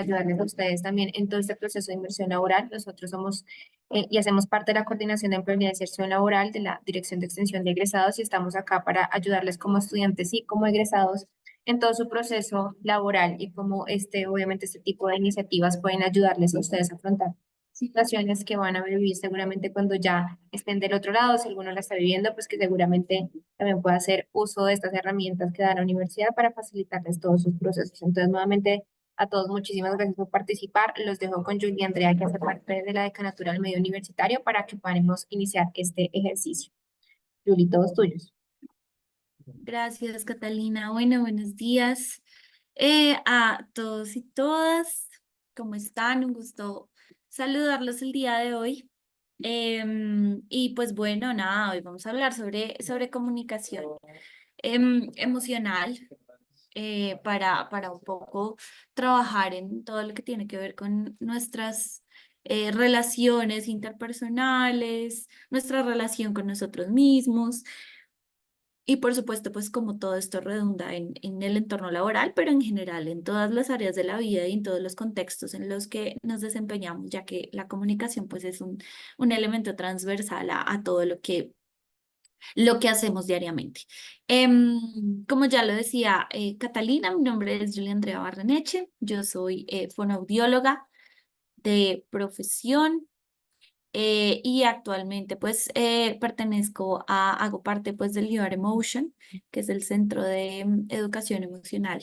ayudarles a ustedes también en todo este proceso de inmersión laboral. Nosotros somos y hacemos parte de la coordinación de empleabilidad y inserción laboral de la Dirección de Extensión de Egresados y estamos acá para ayudarles como estudiantes y como egresados en todo su proceso laboral y como obviamente este tipo de iniciativas pueden ayudarles a ustedes a afrontar situaciones que van a vivir seguramente cuando ya estén del otro lado, si alguno la está viviendo, pues que seguramente también pueda hacer uso de estas herramientas que da la universidad para facilitarles todos sus procesos. Entonces, nuevamente, a todos muchísimas gracias por participar. Los dejo con Julia y Andrea, que hace parte de la Decanatura del Medio Universitario, para que podamos iniciar este ejercicio. Julie, todos tuyos. Gracias, Catalina. Bueno, buenos días a todos y todas. ¿Cómo están? Un gusto saludarlos el día de hoy. Y pues bueno, nada, hoy vamos a hablar sobre comunicación emocional para un poco trabajar en todo lo que tiene que ver con nuestras relaciones interpersonales, nuestra relación con nosotros mismos. Y por supuesto, pues como todo esto redunda en el entorno laboral, pero en general en todas las áreas de la vida y en todos los contextos en los que nos desempeñamos, ya que la comunicación pues es un elemento transversal a todo lo que hacemos diariamente. Como ya lo decía Catalina, mi nombre es Julia Andrea Barreneche, yo soy fonoaudióloga de profesión. Y actualmente pues hago parte pues del UR Emotion, que es el Centro de Educación Emocional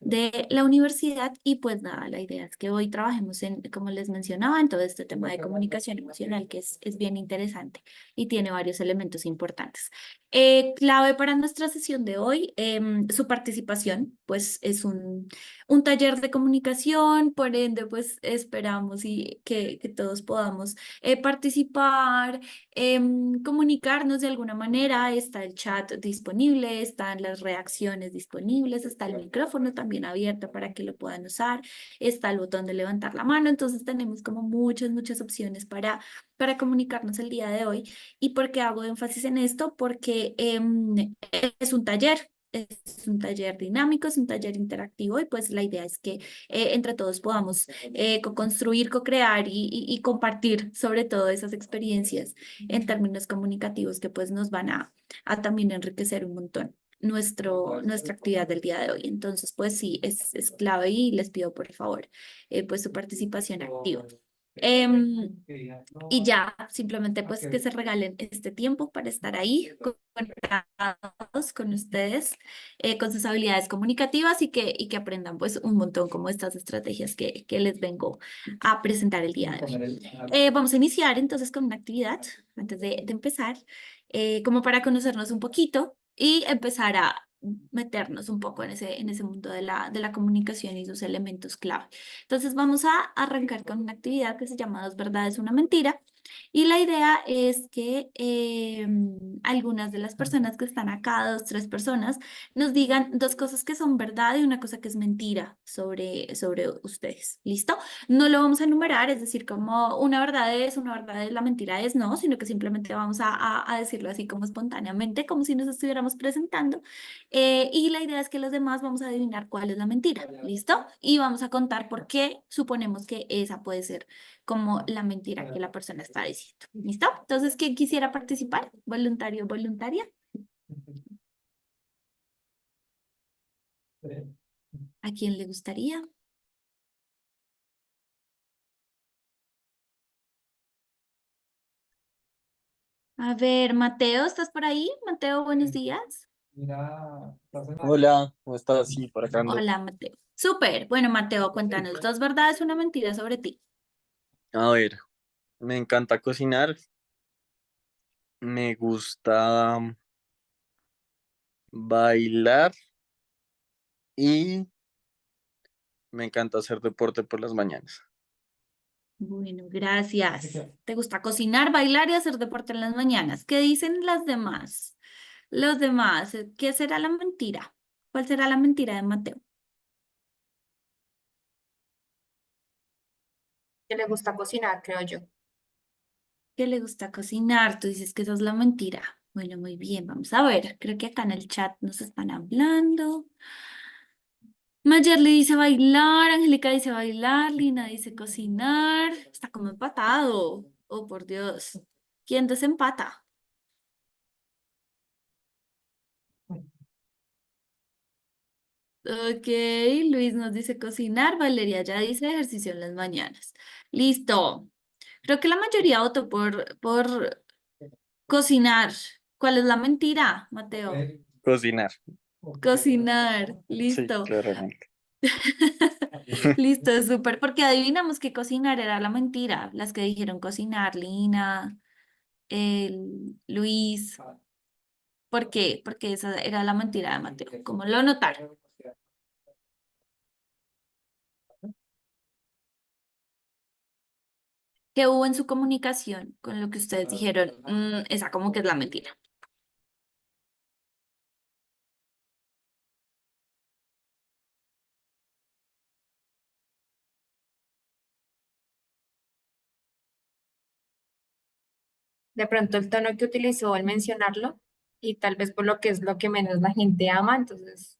de la universidad. Y pues nada, la idea es que hoy trabajemos como les mencionaba, en todo este tema de comunicación emocional, que es bien interesante y tiene varios elementos importantes. Clave para nuestra sesión de hoy, su participación, pues es un taller de comunicación, por ende pues esperamos que todos podamos participar, comunicarnos de alguna manera. Está el chat disponible, están las reacciones disponibles, está el micrófono también abierto para que lo puedan usar, está el botón de levantar la mano. Entonces tenemos como muchas opciones para comunicarnos el día de hoy. ¿Y por qué hago énfasis en esto? Porque es un taller. Es un taller dinámico, es un taller interactivo y pues la idea es que entre todos podamos co-construir, co-crear y compartir sobre todo esas experiencias en términos comunicativos que pues nos van a también enriquecer un montón nuestra actividad del día de hoy. Entonces, pues sí, es clave y les pido por favor pues su participación activa. Y ya, simplemente pues que se regalen este tiempo para estar ahí conectados con ustedes, con sus habilidades comunicativas y que aprendan pues un montón como estas estrategias que les vengo a presentar el día de hoy. Vamos a iniciar entonces con una actividad antes de empezar, como para conocernos un poquito y empezar a meternos un poco en ese mundo de la comunicación y sus elementos clave. Entonces vamos a arrancar con una actividad que se llama Dos verdades, una mentira. Y la idea es que algunas de las personas que están acá, dos, tres personas, nos digan dos cosas que son verdad y una cosa que es mentira sobre ustedes. ¿Listo? No lo vamos a enumerar, es decir, como una verdad es, la mentira es no, sino que simplemente vamos a decirlo así como espontáneamente, como si nos estuviéramos presentando. Y la idea es que los demás vamos a adivinar cuál es la mentira. ¿Listo? Y vamos a contar por qué suponemos que esa puede ser como la mentira que la persona está diciendo. ¿Listo? Entonces, ¿quién quisiera participar? ¿Voluntario o voluntaria? ¿A quién le gustaría? A ver, Mateo, ¿estás por ahí? Mateo, buenos días. Hola, ¿cómo estás? Sí, por acá ando. Hola, Mateo. Súper. Bueno, Mateo, cuéntanos dos verdades, una mentira sobre ti. A ver, me encanta cocinar, me gusta bailar y me encanta hacer deporte por las mañanas. Bueno, gracias. ¿Te gusta cocinar, bailar y hacer deporte en las mañanas? ¿Qué dicen las demás? Los demás, ¿qué será la mentira? ¿Cuál será la mentira de Mateo? Que le gusta cocinar, creo yo. Que le gusta cocinar, tú dices que esa es la mentira. Bueno, muy bien, vamos a ver. Creo que acá en el chat nos están hablando. Mayerly dice bailar, Angélica dice bailar, Lina dice cocinar. Está como empatado. Oh, por Dios. ¿Quién desempata? Ok, Luis nos dice cocinar, Valeria ya dice ejercicio en las mañanas. Listo. Creo que la mayoría votó por cocinar. ¿Cuál es la mentira, Mateo? Cocinar. Cocinar. Sí, Listo. claramente. Listo, súper. Porque adivinamos que cocinar era la mentira. Las que dijeron cocinar, Lina, Luis. ¿Por qué? Porque esa era la mentira de Mateo. ¿Cómo lo notaron? ¿Qué hubo en su comunicación con lo que ustedes dijeron? Esa como que es la mentira. De pronto el tono que utilizó al mencionarlo y tal vez por lo que es lo que menos la gente ama, entonces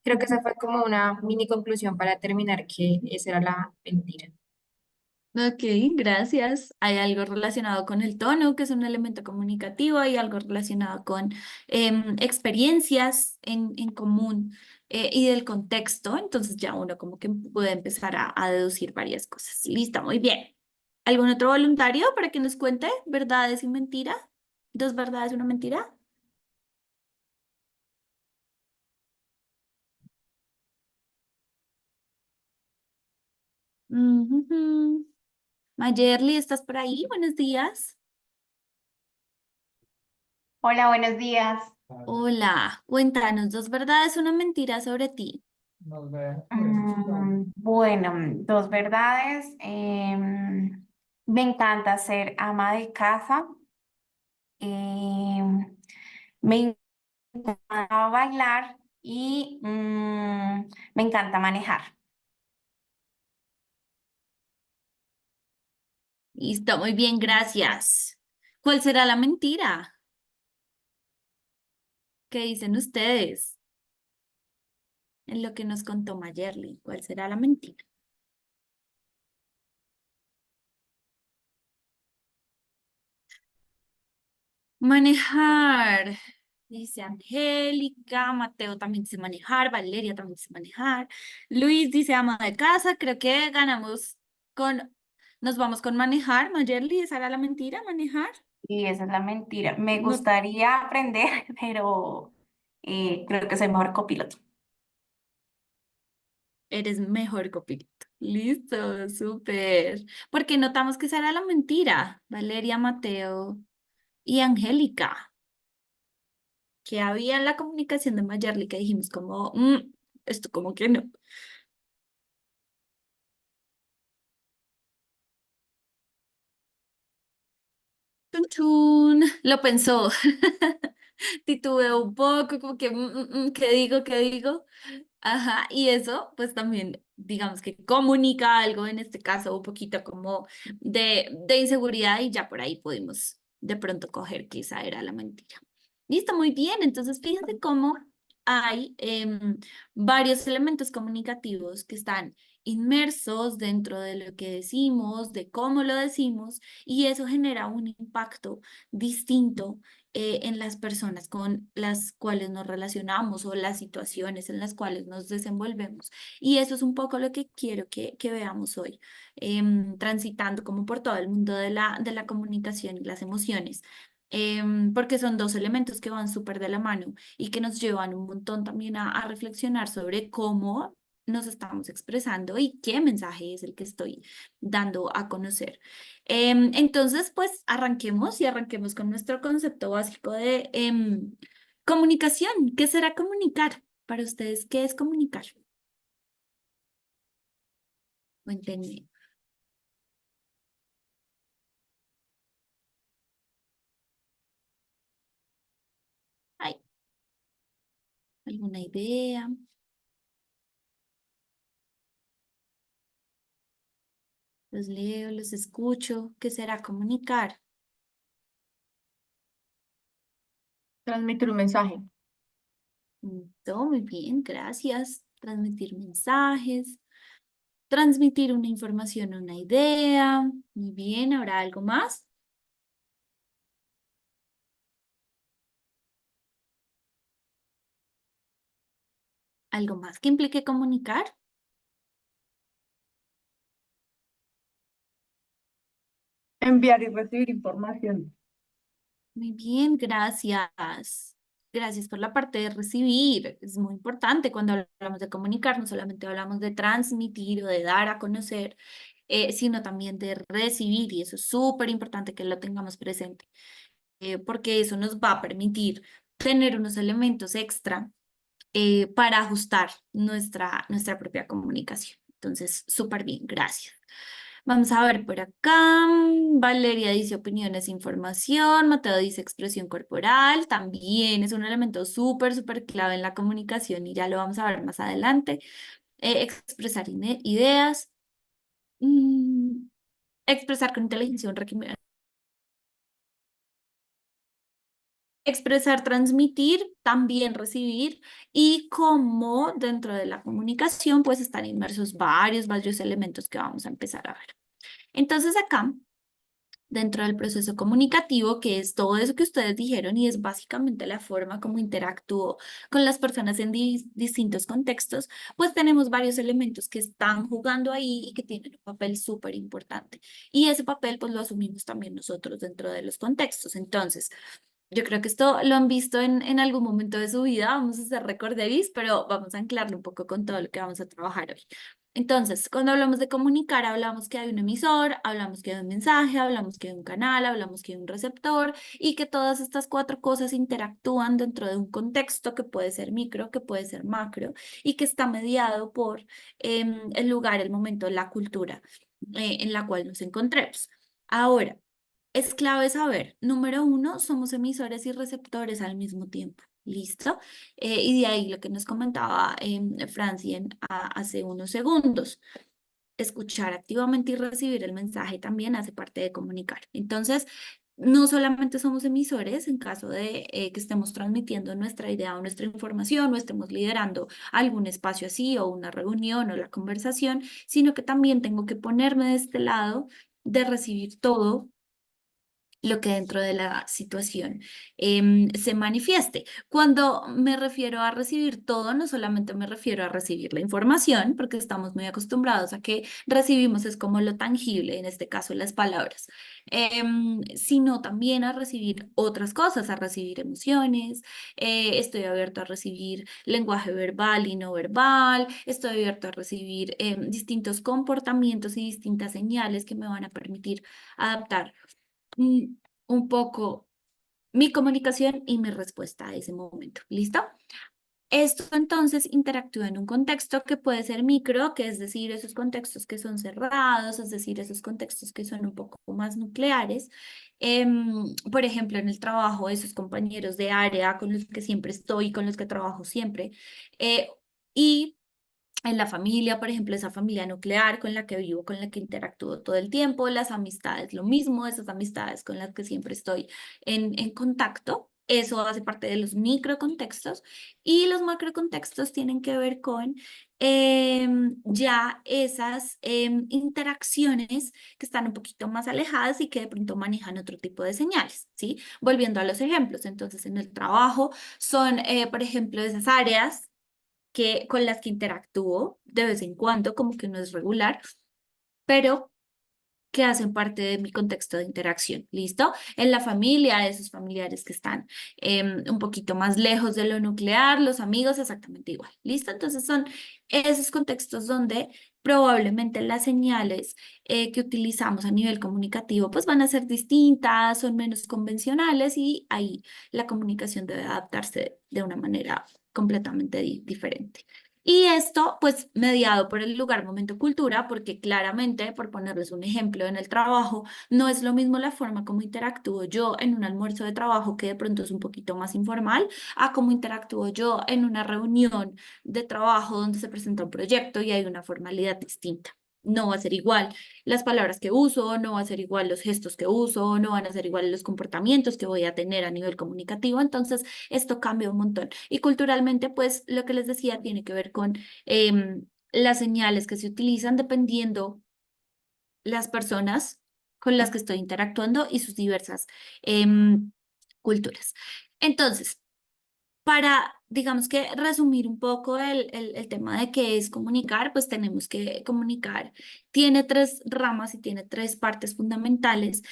creo que esa fue como una mini conclusión para terminar que esa era la mentira. Ok, gracias. Hay algo relacionado con el tono, que es un elemento comunicativo, hay algo relacionado con experiencias en común y del contexto. Entonces ya uno como que puede empezar a deducir varias cosas. Listo, muy bien. ¿Algún otro voluntario para que nos cuente verdades y mentiras? ¿Dos verdades y una mentira? Ujujú. Mayerly, ¿estás por ahí? Buenos días. Hola, buenos días. Hola, cuéntanos dos verdades, una mentira sobre ti. Bueno, dos verdades. Me encanta ser ama de casa. Me encanta bailar y me encanta manejar. Listo, muy bien, gracias. ¿Cuál será la mentira? ¿Qué dicen ustedes? En lo que nos contó Mayerly, ¿cuál será la mentira? Manejar, dice Angélica, Mateo también dice manejar, Valeria también dice manejar, Luis dice ama de casa, creo que ganamos con, nos vamos con manejar, Mayerly, ¿esa era la mentira, manejar? Y esa es la mentira. Me No gustaría aprender, pero creo que soy mejor copiloto. eres mejor copiloto. Listo, súper. Porque notamos que esa era la mentira, Valeria, Mateo y Angélica, que había en la comunicación de Mayerly que dijimos como, esto como que no. Chun, chun. Lo pensó. Titubeó un poco, como que, ¿qué digo? ¿Qué digo? Ajá, y eso pues también digamos que comunica algo, en este caso un poquito como de inseguridad y ya por ahí pudimos de pronto coger que esa era la mentira. Listo, muy bien, entonces fíjense cómo hay varios elementos comunicativos que están inmersos dentro de lo que decimos, de cómo lo decimos, y eso genera un impacto distinto en las personas con las cuales nos relacionamos o las situaciones en las cuales nos desenvolvemos. Y eso es un poco lo que quiero que veamos hoy, transitando como por todo el mundo de la comunicación y las emociones. Porque son dos elementos que van súper de la mano y que nos llevan un montón también a reflexionar sobre cómo nos estamos expresando y qué mensaje es el que estoy dando a conocer. Entonces, pues arranquemos y arranquemos con nuestro concepto básico de comunicación. ¿Qué será comunicar? Para ustedes, ¿qué es comunicar? Cuéntenme. ¿Hay alguna idea? Los leo, los escucho. ¿Qué será comunicar? Transmitir un mensaje. Todo muy bien, gracias. transmitir mensajes, transmitir una información o una idea. Muy bien, ¿habrá algo más? ¿Algo más que implique comunicar? Enviar y recibir información. Muy bien, gracias. Gracias por la parte de recibir. Es muy importante cuando hablamos de comunicar, no solamente hablamos de transmitir o de dar a conocer, sino también de recibir, y eso es súper importante que lo tengamos presente, porque eso nos va a permitir tener unos elementos extra para ajustar nuestra propia comunicación. Entonces, súper bien, gracias. Vamos a ver por acá. Valeria dice opiniones, información. Mateo dice expresión corporal. También es un elemento súper clave en la comunicación y ya lo vamos a ver más adelante. Expresar ideas. Mm, expresar con inteligencia un requerimiento. Expresar, transmitir, también recibir, y como dentro de la comunicación pues están inmersos varios elementos que vamos a empezar a ver. Entonces acá, dentro del proceso comunicativo, que es todo eso que ustedes dijeron y es básicamente la forma como interactúo con las personas en distintos contextos, pues tenemos varios elementos que están jugando ahí y que tienen un papel súper importante. Y ese papel pues lo asumimos también nosotros dentro de los contextos. Entonces, yo creo que esto lo han visto en algún momento de su vida, vamos a hacer recorderis, pero vamos a anclarlo un poco con todo lo que vamos a trabajar hoy. Entonces, cuando hablamos de comunicar, hablamos que hay un emisor, hablamos que hay un mensaje, hablamos que hay un canal, hablamos que hay un receptor y que todas estas cuatro cosas interactúan dentro de un contexto que puede ser micro, que puede ser macro y que está mediado por el lugar, el momento, la cultura en la cual nos encontremos. Ahora, es clave saber, número uno, somos emisores y receptores al mismo tiempo. ¿Listo? Y de ahí lo que nos comentaba Francien hace unos segundos. Escuchar activamente y recibir el mensaje también hace parte de comunicar. Entonces, no solamente somos emisores en caso de que estemos transmitiendo nuestra idea o nuestra información o estemos liderando algún espacio así o una reunión o la conversación, sino que también tengo que ponerme de este lado de recibir todo lo que dentro de la situación se manifieste. Cuando me refiero a recibir todo, no solamente me refiero a recibir la información, porque estamos muy acostumbrados a que recibimos es como lo tangible, en este caso las palabras, sino también a recibir otras cosas, a recibir emociones, estoy abierto a recibir lenguaje verbal y no verbal, estoy abierto a recibir distintos comportamientos y distintas señales que me van a permitir adaptar un poco mi comunicación y mi respuesta a ese momento. ¿Listo? Esto entonces interactúa en un contexto que puede ser micro, que es decir, esos contextos que son cerrados, es decir, esos contextos que son un poco más nucleares. Por ejemplo, en el trabajo, esos compañeros de área con los que siempre estoy, con los que trabajo siempre. Y en la familia, por ejemplo, esa familia nuclear con la que vivo, con la que interactúo todo el tiempo, las amistades, lo mismo, esas amistades con las que siempre estoy en contacto. Eso hace parte de los microcontextos y los macrocontextos tienen que ver con ya esas interacciones que están un poquito más alejadas y que de pronto manejan otro tipo de señales, ¿sí? Volviendo a los ejemplos, entonces en el trabajo son, por ejemplo, esas áreas con las que interactúo de vez en cuando, como que no es regular, pero que hacen parte de mi contexto de interacción, ¿listo? En la familia, esos familiares que están un poquito más lejos de lo nuclear, los amigos exactamente igual, ¿listo? Entonces son esos contextos donde probablemente las señales que utilizamos a nivel comunicativo pues van a ser distintas, son menos convencionales y ahí la comunicación debe adaptarse de una manera completamente diferente. Y esto, pues, mediado por el lugar, momento, cultura, porque claramente, por ponerles un ejemplo en el trabajo, no es lo mismo la forma como interactúo yo en un almuerzo de trabajo que de pronto es un poquito más informal, a cómo interactúo yo en una reunión de trabajo donde se presenta un proyecto y hay una formalidad distinta. no va a ser igual las palabras que uso, no va a ser igual los gestos que uso, no van a ser igual los comportamientos que voy a tener a nivel comunicativo. Entonces, esto cambia un montón. Y culturalmente, pues, lo que les decía tiene que ver con las señales que se utilizan dependiendo las personas con las que estoy interactuando y sus diversas culturas. Entonces, para, digamos que resumir un poco el tema de qué es comunicar, pues tenemos que comunicar. Tiene tres ramas y tiene tres partes fundamentales.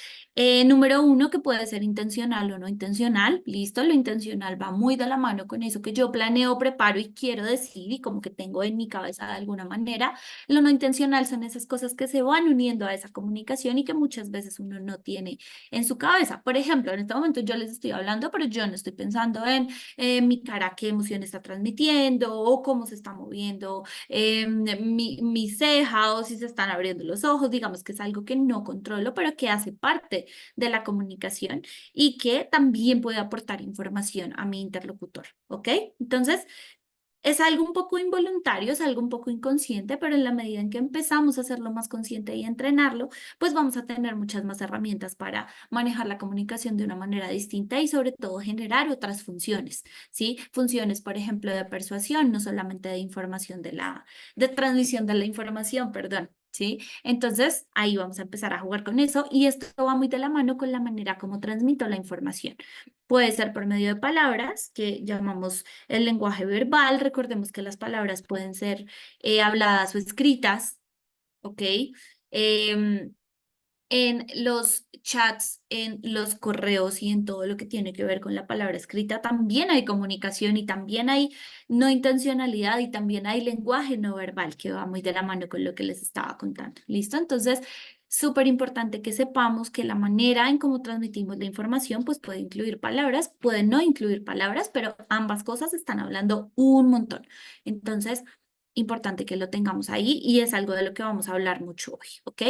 Número uno, que puede ser intencional o no intencional. Listo, lo intencional va muy de la mano con eso que yo planeo, preparo y quiero decir y como que tengo en mi cabeza de alguna manera. Lo no intencional son esas cosas que se van uniendo a esa comunicación y que muchas veces uno no tiene en su cabeza. Por ejemplo, en este momento yo les estoy hablando, pero yo no estoy pensando en mi cara, qué emoción está transmitiendo o cómo se está moviendo mi ceja o si se están abriendo los ojos. Digamos que es algo que no controlo, pero que hace parte de la comunicación y que también puede aportar información a mi interlocutor, ¿ok? Entonces, es algo un poco involuntario, es algo un poco inconsciente, pero en la medida en que empezamos a hacerlo más consciente y a entrenarlo, pues vamos a tener muchas más herramientas para manejar la comunicación de una manera distinta y sobre todo generar otras funciones, ¿sí? Funciones, por ejemplo, de persuasión, no solamente de información de transmisión de la información, perdón. ¿Sí? Entonces, ahí vamos a empezar a jugar con eso y esto va muy de la mano con la manera como transmito la información. Puede ser por medio de palabras, que llamamos el lenguaje verbal. Recordemos que las palabras pueden ser habladas o escritas, ¿ok? Em, en los chats, en los correos y en todo lo que tiene que ver con la palabra escrita, también hay comunicación y también hay no intencionalidad y también hay lenguaje no verbal que va muy de la mano con lo que les estaba contando. ¿Listo? Entonces, súper importante que sepamos que la manera en cómo transmitimos la información, pues puede incluir palabras, puede no incluir palabras, pero ambas cosas están hablando un montón. Entonces, importante que lo tengamos ahí y es algo de lo que vamos a hablar mucho hoy, ¿ok?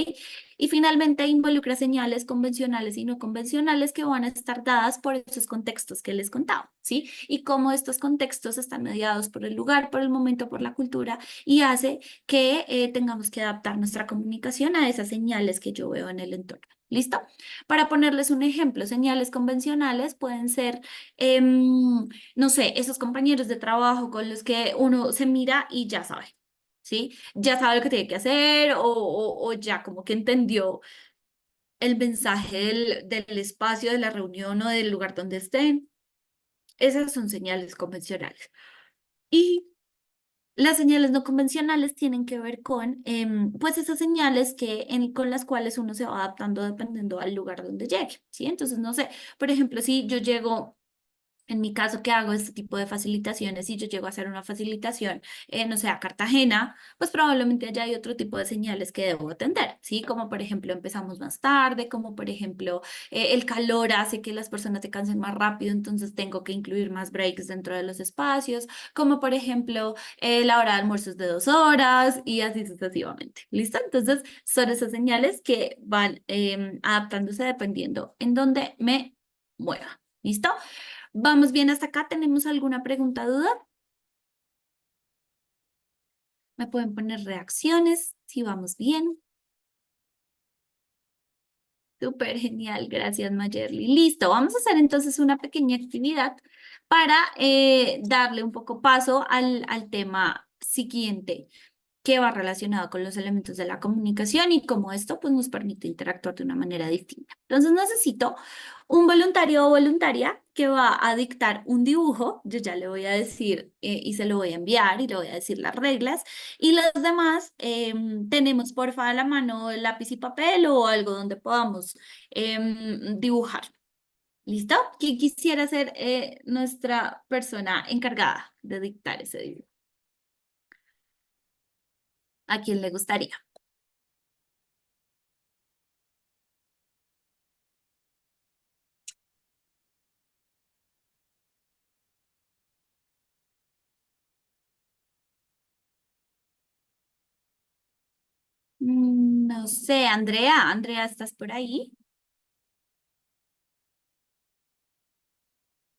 Y finalmente involucra señales convencionales y no convencionales que van a estar dadas por esos contextos que les contaba, ¿sí? Y cómo estos contextos están mediados por el lugar, por el momento, por la cultura y hace que tengamos que adaptar nuestra comunicación a esas señales que yo veo en el entorno. ¿Listo? Para ponerles un ejemplo, señales convencionales pueden ser, no sé, esos compañeros de trabajo con los que uno se mira y ya sabe, ¿sí? Ya sabe lo que tiene que hacer o ya como que entendió el mensaje del espacio, de la reunión o del lugar donde estén. Esas son señales convencionales. Y las señales no convencionales tienen que ver con, pues, esas señales con las cuales uno se va adaptando dependiendo al lugar donde llegue, ¿sí? Entonces, no sé, por ejemplo, si yo llego en mi caso, que hago este tipo de facilitaciones y yo llego a hacer una facilitación, no sé, a Cartagena, pues probablemente allá hay otro tipo de señales que debo atender, ¿sí? Como por ejemplo empezamos más tarde, como por ejemplo el calor hace que las personas se cansen más rápido, entonces tengo que incluir más breaks dentro de los espacios, como por ejemplo la hora de almuerzo es de 2 horas y así sucesivamente, ¿listo? Entonces son esas señales que van adaptándose dependiendo en dónde me mueva, ¿listo? ¿Vamos bien hasta acá? ¿Tenemos alguna pregunta, duda? ¿Me pueden poner reacciones si vamos bien? Súper genial, gracias Mayerly. Listo, vamos a hacer entonces una pequeña actividad para darle un poco paso al tema siguiente, que va relacionado con los elementos de la comunicación y cómo esto pues, nos permite interactuar de una manera distinta. Entonces necesito un voluntario o voluntaria que va a dictar un dibujo. Yo ya le voy a decir y se lo voy a enviar y le voy a decir las reglas. Y los demás tenemos porfa a la mano el lápiz y papel o algo donde podamos dibujar. ¿Listo? ¿Quién quisiera ser nuestra persona encargada de dictar ese dibujo? ¿A quién le gustaría? No sé, Andrea, Andrea, ¿estás por ahí?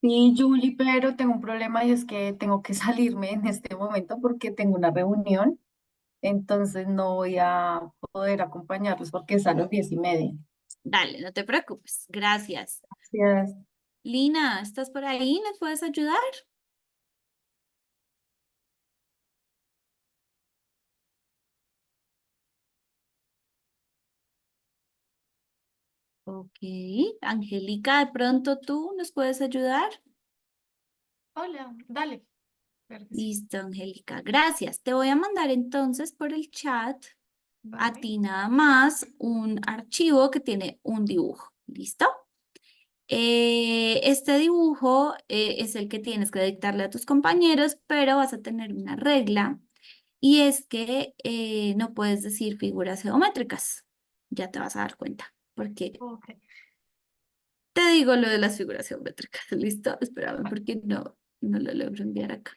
Sí, Julie, pero tengo un problema y es que tengo que salirme en este momento porque tengo una reunión. entonces no voy a poder acompañarlos porque es a las 10:30. Dale, no te preocupes. Gracias. Gracias. Lina, ¿estás por ahí? ¿Me puedes ayudar? Ok. Angélica, ¿de pronto tú nos puedes ayudar? Hola, dale. Claro que sí. Listo, Angélica. Gracias. Te voy a mandar entonces por el chat a Vale. ti nada más un archivo que tiene un dibujo. ¿Listo? Este dibujo es el que tienes que dictarle a tus compañeros, pero vas a tener una regla y es que no puedes decir figuras geométricas. Ya te vas a dar cuenta, porque Ok. te digo lo de las figuras geométricas. ¿Listo? Espérame, porque no lo logro enviar acá.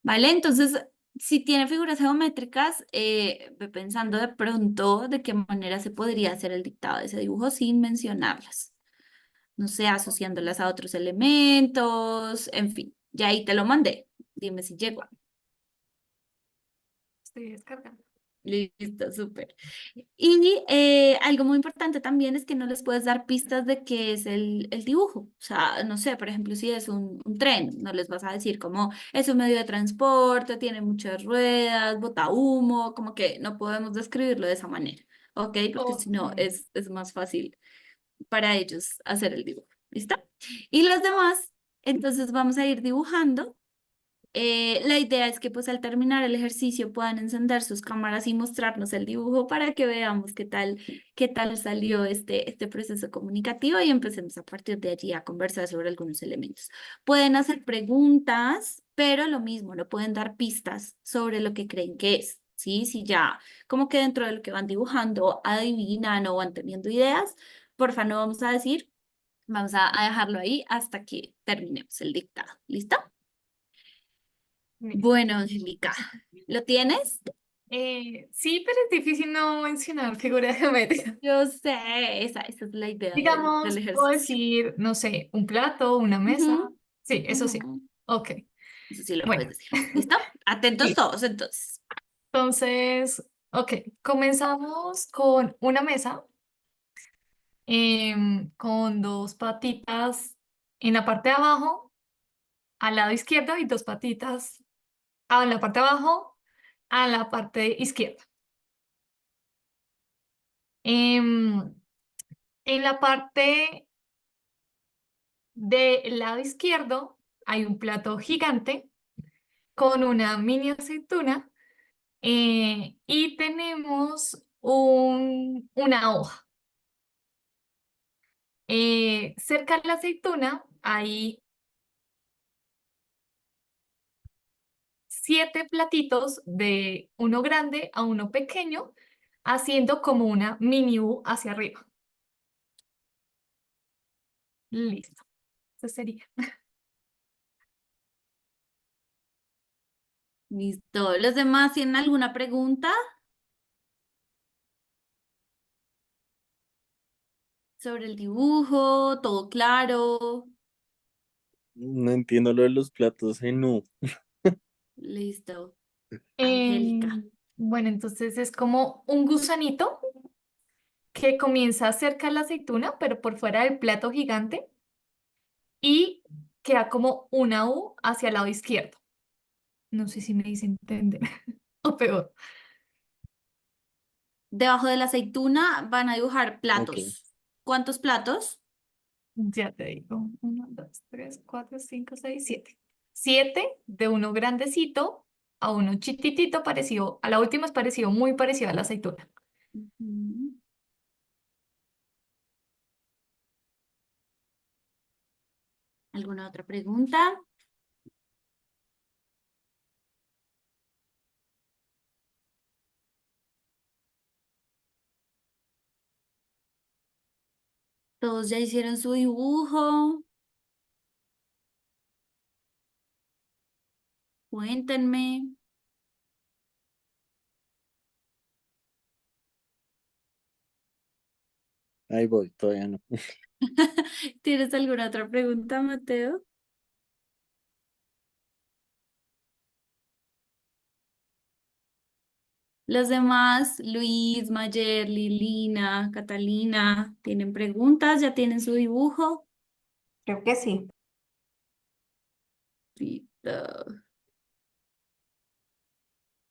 ¿Vale? Entonces, si tiene figuras geométricas, ve pensando de pronto de qué manera se podría hacer el dictado de ese dibujo sin mencionarlas. No sé, asociándolas a otros elementos, en fin, ya ahí te lo mandé. Dime si llegó. Estoy descargando. Listo, súper. Y algo muy importante también es que no les puedes dar pistas de qué es el dibujo. O sea, no sé, por ejemplo, si es un tren, no les vas a decir como es un medio de transporte, tiene muchas ruedas, bota humo, como que no podemos describirlo de esa manera, ¿ok? Porque si no Ok. es más fácil para ellos hacer el dibujo. ¿Listo? Y los demás, entonces vamos a ir dibujando. La idea es que pues al terminar el ejercicio puedan encender sus cámaras y mostrarnos el dibujo para que veamos qué tal salió este proceso comunicativo y empecemos a partir de allí a conversar sobre algunos elementos. Pueden hacer preguntas, pero lo mismo, no pueden dar pistas sobre lo que creen que es. ¿Sí? Si ya como que dentro de lo que van dibujando adivinan o van teniendo ideas, porfa, no vamos a decir, vamos a dejarlo ahí hasta que terminemos el dictado. ¿Listo? Listo. Bueno, Angélica, ¿lo tienes? Sí, pero es difícil no mencionar figuras geométricas. Yo sé, esa es la idea del Digamos, puedo ejercicio. decir, no sé, un plato, una mesa. Ujú, Sí, eso sí. ujú. Ok. Eso sí lo puedes Bueno. decir. ¿Listo? Atentos Listo. todos, entonces. Entonces, ok, comenzamos con una mesa con dos patitas en la parte de abajo, al lado izquierdo, y dos patitas en la parte de abajo, a la parte izquierda. Em, en la parte del lado izquierdo hay un plato gigante con una mini aceituna y tenemos una hoja. Cerca de la aceituna hay 7 platitos de uno grande a uno pequeño, haciendo como una mini U hacia arriba. Listo. Eso sería. Listo. ¿Los demás tienen alguna pregunta sobre el dibujo? ¿Todo claro? No entiendo lo de los platos en U. Listo. Angélica. Em, bueno, entonces es como un gusanito que comienza cerca de la aceituna, pero por fuera del plato gigante, y queda como una U hacia el lado izquierdo. No sé si me hice entender. O peor. Debajo de la aceituna van a dibujar Ok. platos. ¿Cuántos platos? Ya te digo. 1, 2, 3, 4, 5, 6, 7. 7 de uno grandecito a uno chiquitito parecido. A la última es parecido, muy parecido a la aceituna. Ujú. ¿Alguna otra pregunta? ¿Todos ya hicieron su dibujo? Cuéntenme. Ahí voy, todavía no. ¿Tienes alguna otra pregunta, Mateo? Los demás, Luis, Mayerly, Lina, Catalina, ¿tienen preguntas? ¿Ya tienen su dibujo? Creo que sí. Listo.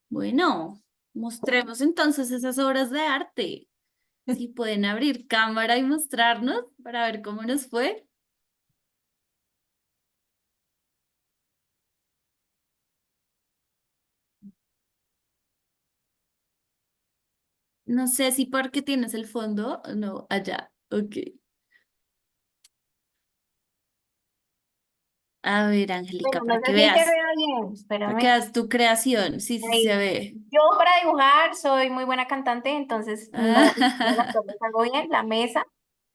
Bueno, mostremos entonces esas obras de arte. Si pueden abrir cámara y mostrarnos para ver cómo nos fue. No sé si porque tienes el fondo, no, allá. Ok. A ver, Angélica, Bueno, no para sé que si se veas, vea bien, para que espérame. veas tu creación. Sí, sí se Ahí. ve. Yo para dibujar soy muy buena cantante, entonces no, no lo hago bien, la mesa.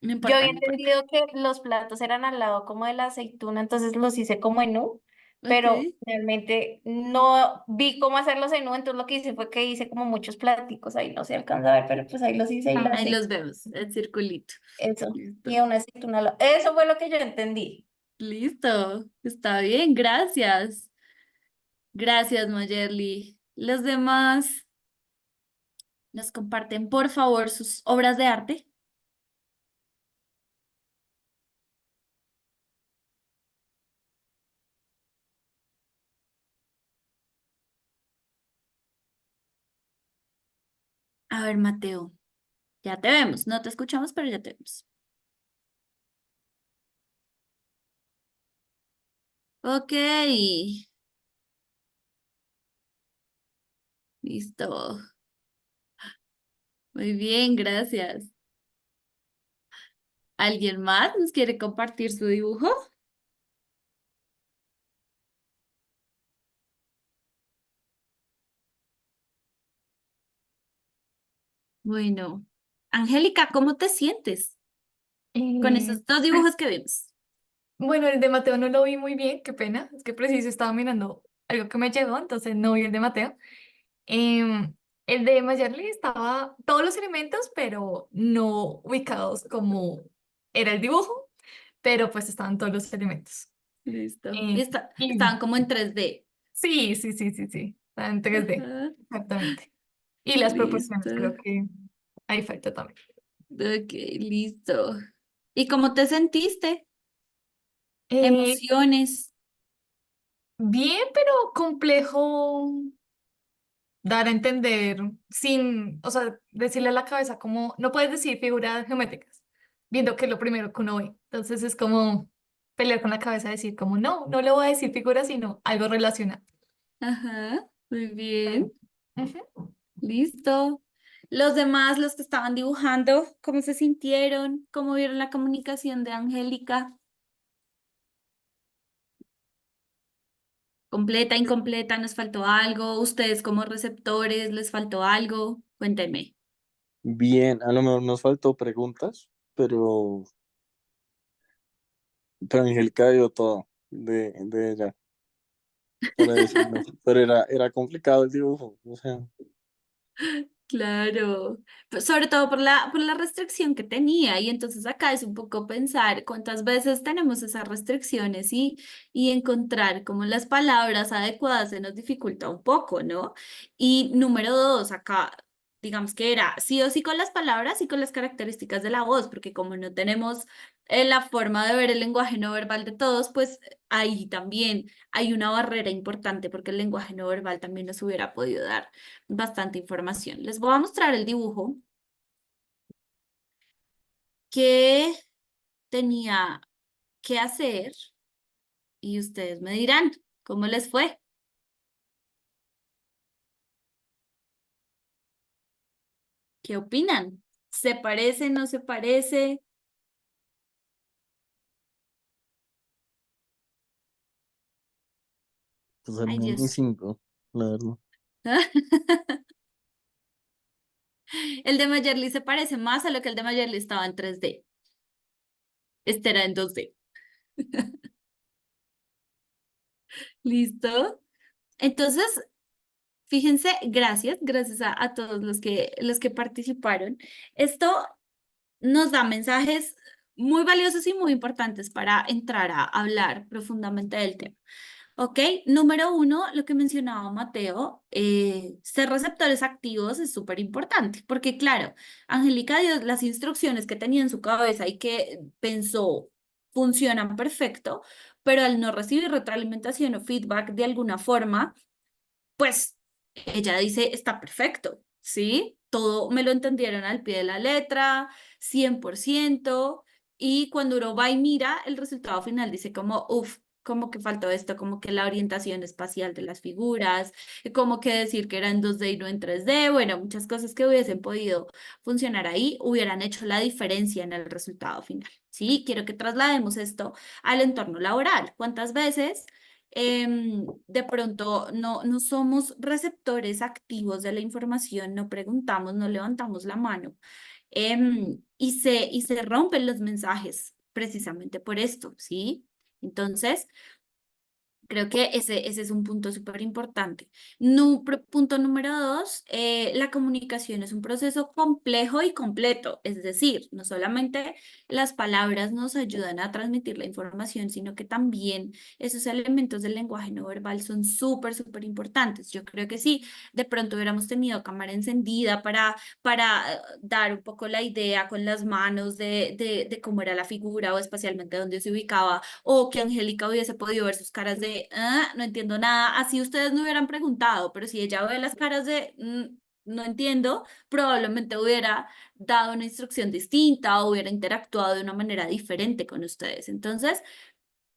No Yo importa, había no importa. entendido que los platos eran al lado como de la aceituna, entonces los hice como en U, Ok. pero realmente no vi cómo hacerlos en U, entonces lo que hice fue que hice como muchos platicos, ahí no se alcanza a ver, pero pues ahí los hice y las Ahí hice. los vemos, el circulito. Eso, Listo. y una aceituna, eso fue lo que yo entendí. Listo. Está bien, gracias. Gracias, Mayerly. Los demás, ¿nos comparten, por favor, sus obras de arte? A ver, Mateo, ya te vemos. No te escuchamos, pero ya te vemos. Ok. Listo. Muy bien, gracias. ¿Alguien más nos quiere compartir su dibujo? Bueno, Angélica, ¿cómo te sientes con Eh, esos dos dibujos que vimos? bueno, el de Mateo no lo vi muy bien, qué pena. Es que preciso estaba mirando algo que me llegó, entonces no vi el de Mateo. El de Mayerly estaba todos los elementos, pero no ubicados como era el dibujo, pero pues estaban todos los elementos. Listo. Eh, y Estaban como en 3D. sí, sí, sí, sí, sí, está en 3D, Ajá, exactamente. Y las listo. proporciones, creo que ahí falta también. Ok, listo. ¿Y cómo te sentiste? Eh, Emociones. bien, pero complejo dar a entender sin, o sea, decirle a la cabeza como, no puedes decir figuras geométricas, viendo que es lo primero que uno ve. Entonces es como pelear con la cabeza, decir como, no, no le voy a decir figuras, sino algo relacionado. Ajá, muy bien. Ujú. Listo. Los demás, los que estaban dibujando, ¿cómo se sintieron? ¿Cómo vieron la comunicación de Angélica? ¿Completa, incompleta? ¿Nos faltó algo? ¿Ustedes como receptores les faltó algo? Cuéntenme. Bien, a lo mejor nos faltó preguntas, pero Angélica dio todo de ella para decirnos. Pero era complicado el dibujo, o sea, Claro, pues sobre todo por la restricción que tenía y entonces acá es un poco pensar cuántas veces tenemos esas restricciones y encontrar como las palabras adecuadas se nos dificulta un poco, ¿no? Y número dos, acá digamos que era sí o sí con las palabras y con las características de la voz, porque como no tenemos la forma de ver el lenguaje no verbal de todos, pues ahí también hay una barrera importante porque el lenguaje no verbal también nos hubiera podido dar bastante información. Les voy a mostrar el dibujo que tenía que hacer y ustedes me dirán cómo les fue. ¿Qué opinan? ¿Se parece, no se parece? pues Ay, salió muy Dios. cinco, la verdad. El de Mayerly se parece más a lo que el de Mayerly estaba en 3D. Este era en 2D. ¿Listo? Entonces, fíjense, gracias a todos los que participaron. Esto nos da mensajes muy valiosos y muy importantes para entrar a hablar profundamente del tema. ¿Ok? Número 1, lo que mencionaba Mateo, ser receptores activos es súper importante, porque claro, Angélica dio las instrucciones que tenía en su cabeza y que pensó funcionan perfecto, pero al no recibir retroalimentación o feedback de alguna forma, pues ella dice, está perfecto, ¿sí? Todo me lo entendieron al pie de la letra, 100%, y cuando uno va y mira el resultado final, dice como, uff, como que faltó esto, como que la orientación espacial de las figuras, como que decir que era en 2D y no en 3D, bueno, muchas cosas que hubiesen podido funcionar ahí, hubieran hecho la diferencia en el resultado final, ¿sí? Quiero que traslademos esto al entorno laboral. ¿Cuántas veces de pronto no somos receptores activos de la información, no preguntamos, no levantamos la mano y se rompen los mensajes precisamente por esto, ¿sí? Entonces, creo que ese es un punto súper importante. Punto número 2, la comunicación es un proceso complejo y completo, es decir, no solamente las palabras nos ayudan a transmitir la información, sino que también esos elementos del lenguaje no verbal son súper importantes. Yo creo que sí, de pronto hubiéramos tenido cámara encendida para dar un poco la idea con las manos de cómo era la figura o espacialmente dónde se ubicaba o que Angélica hubiese podido ver sus caras de, no entiendo nada, así ustedes no hubieran preguntado, pero si ella ve las caras de, no entiendo, probablemente hubiera dado una instrucción distinta o hubiera interactuado de una manera diferente con ustedes. Entonces,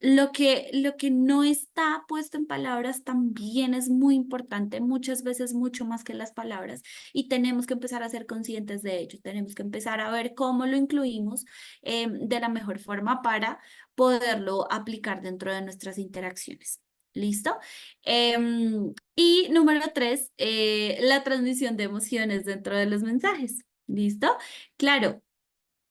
lo que no está puesto en palabras también es muy importante, muchas veces mucho más que las palabras, y tenemos que empezar a ser conscientes de ello, tenemos que empezar a ver cómo lo incluimos de la mejor forma para poderlo aplicar dentro de nuestras interacciones. ¿Listo? Y número 3, la transmisión de emociones dentro de los mensajes. ¿Listo? Claro.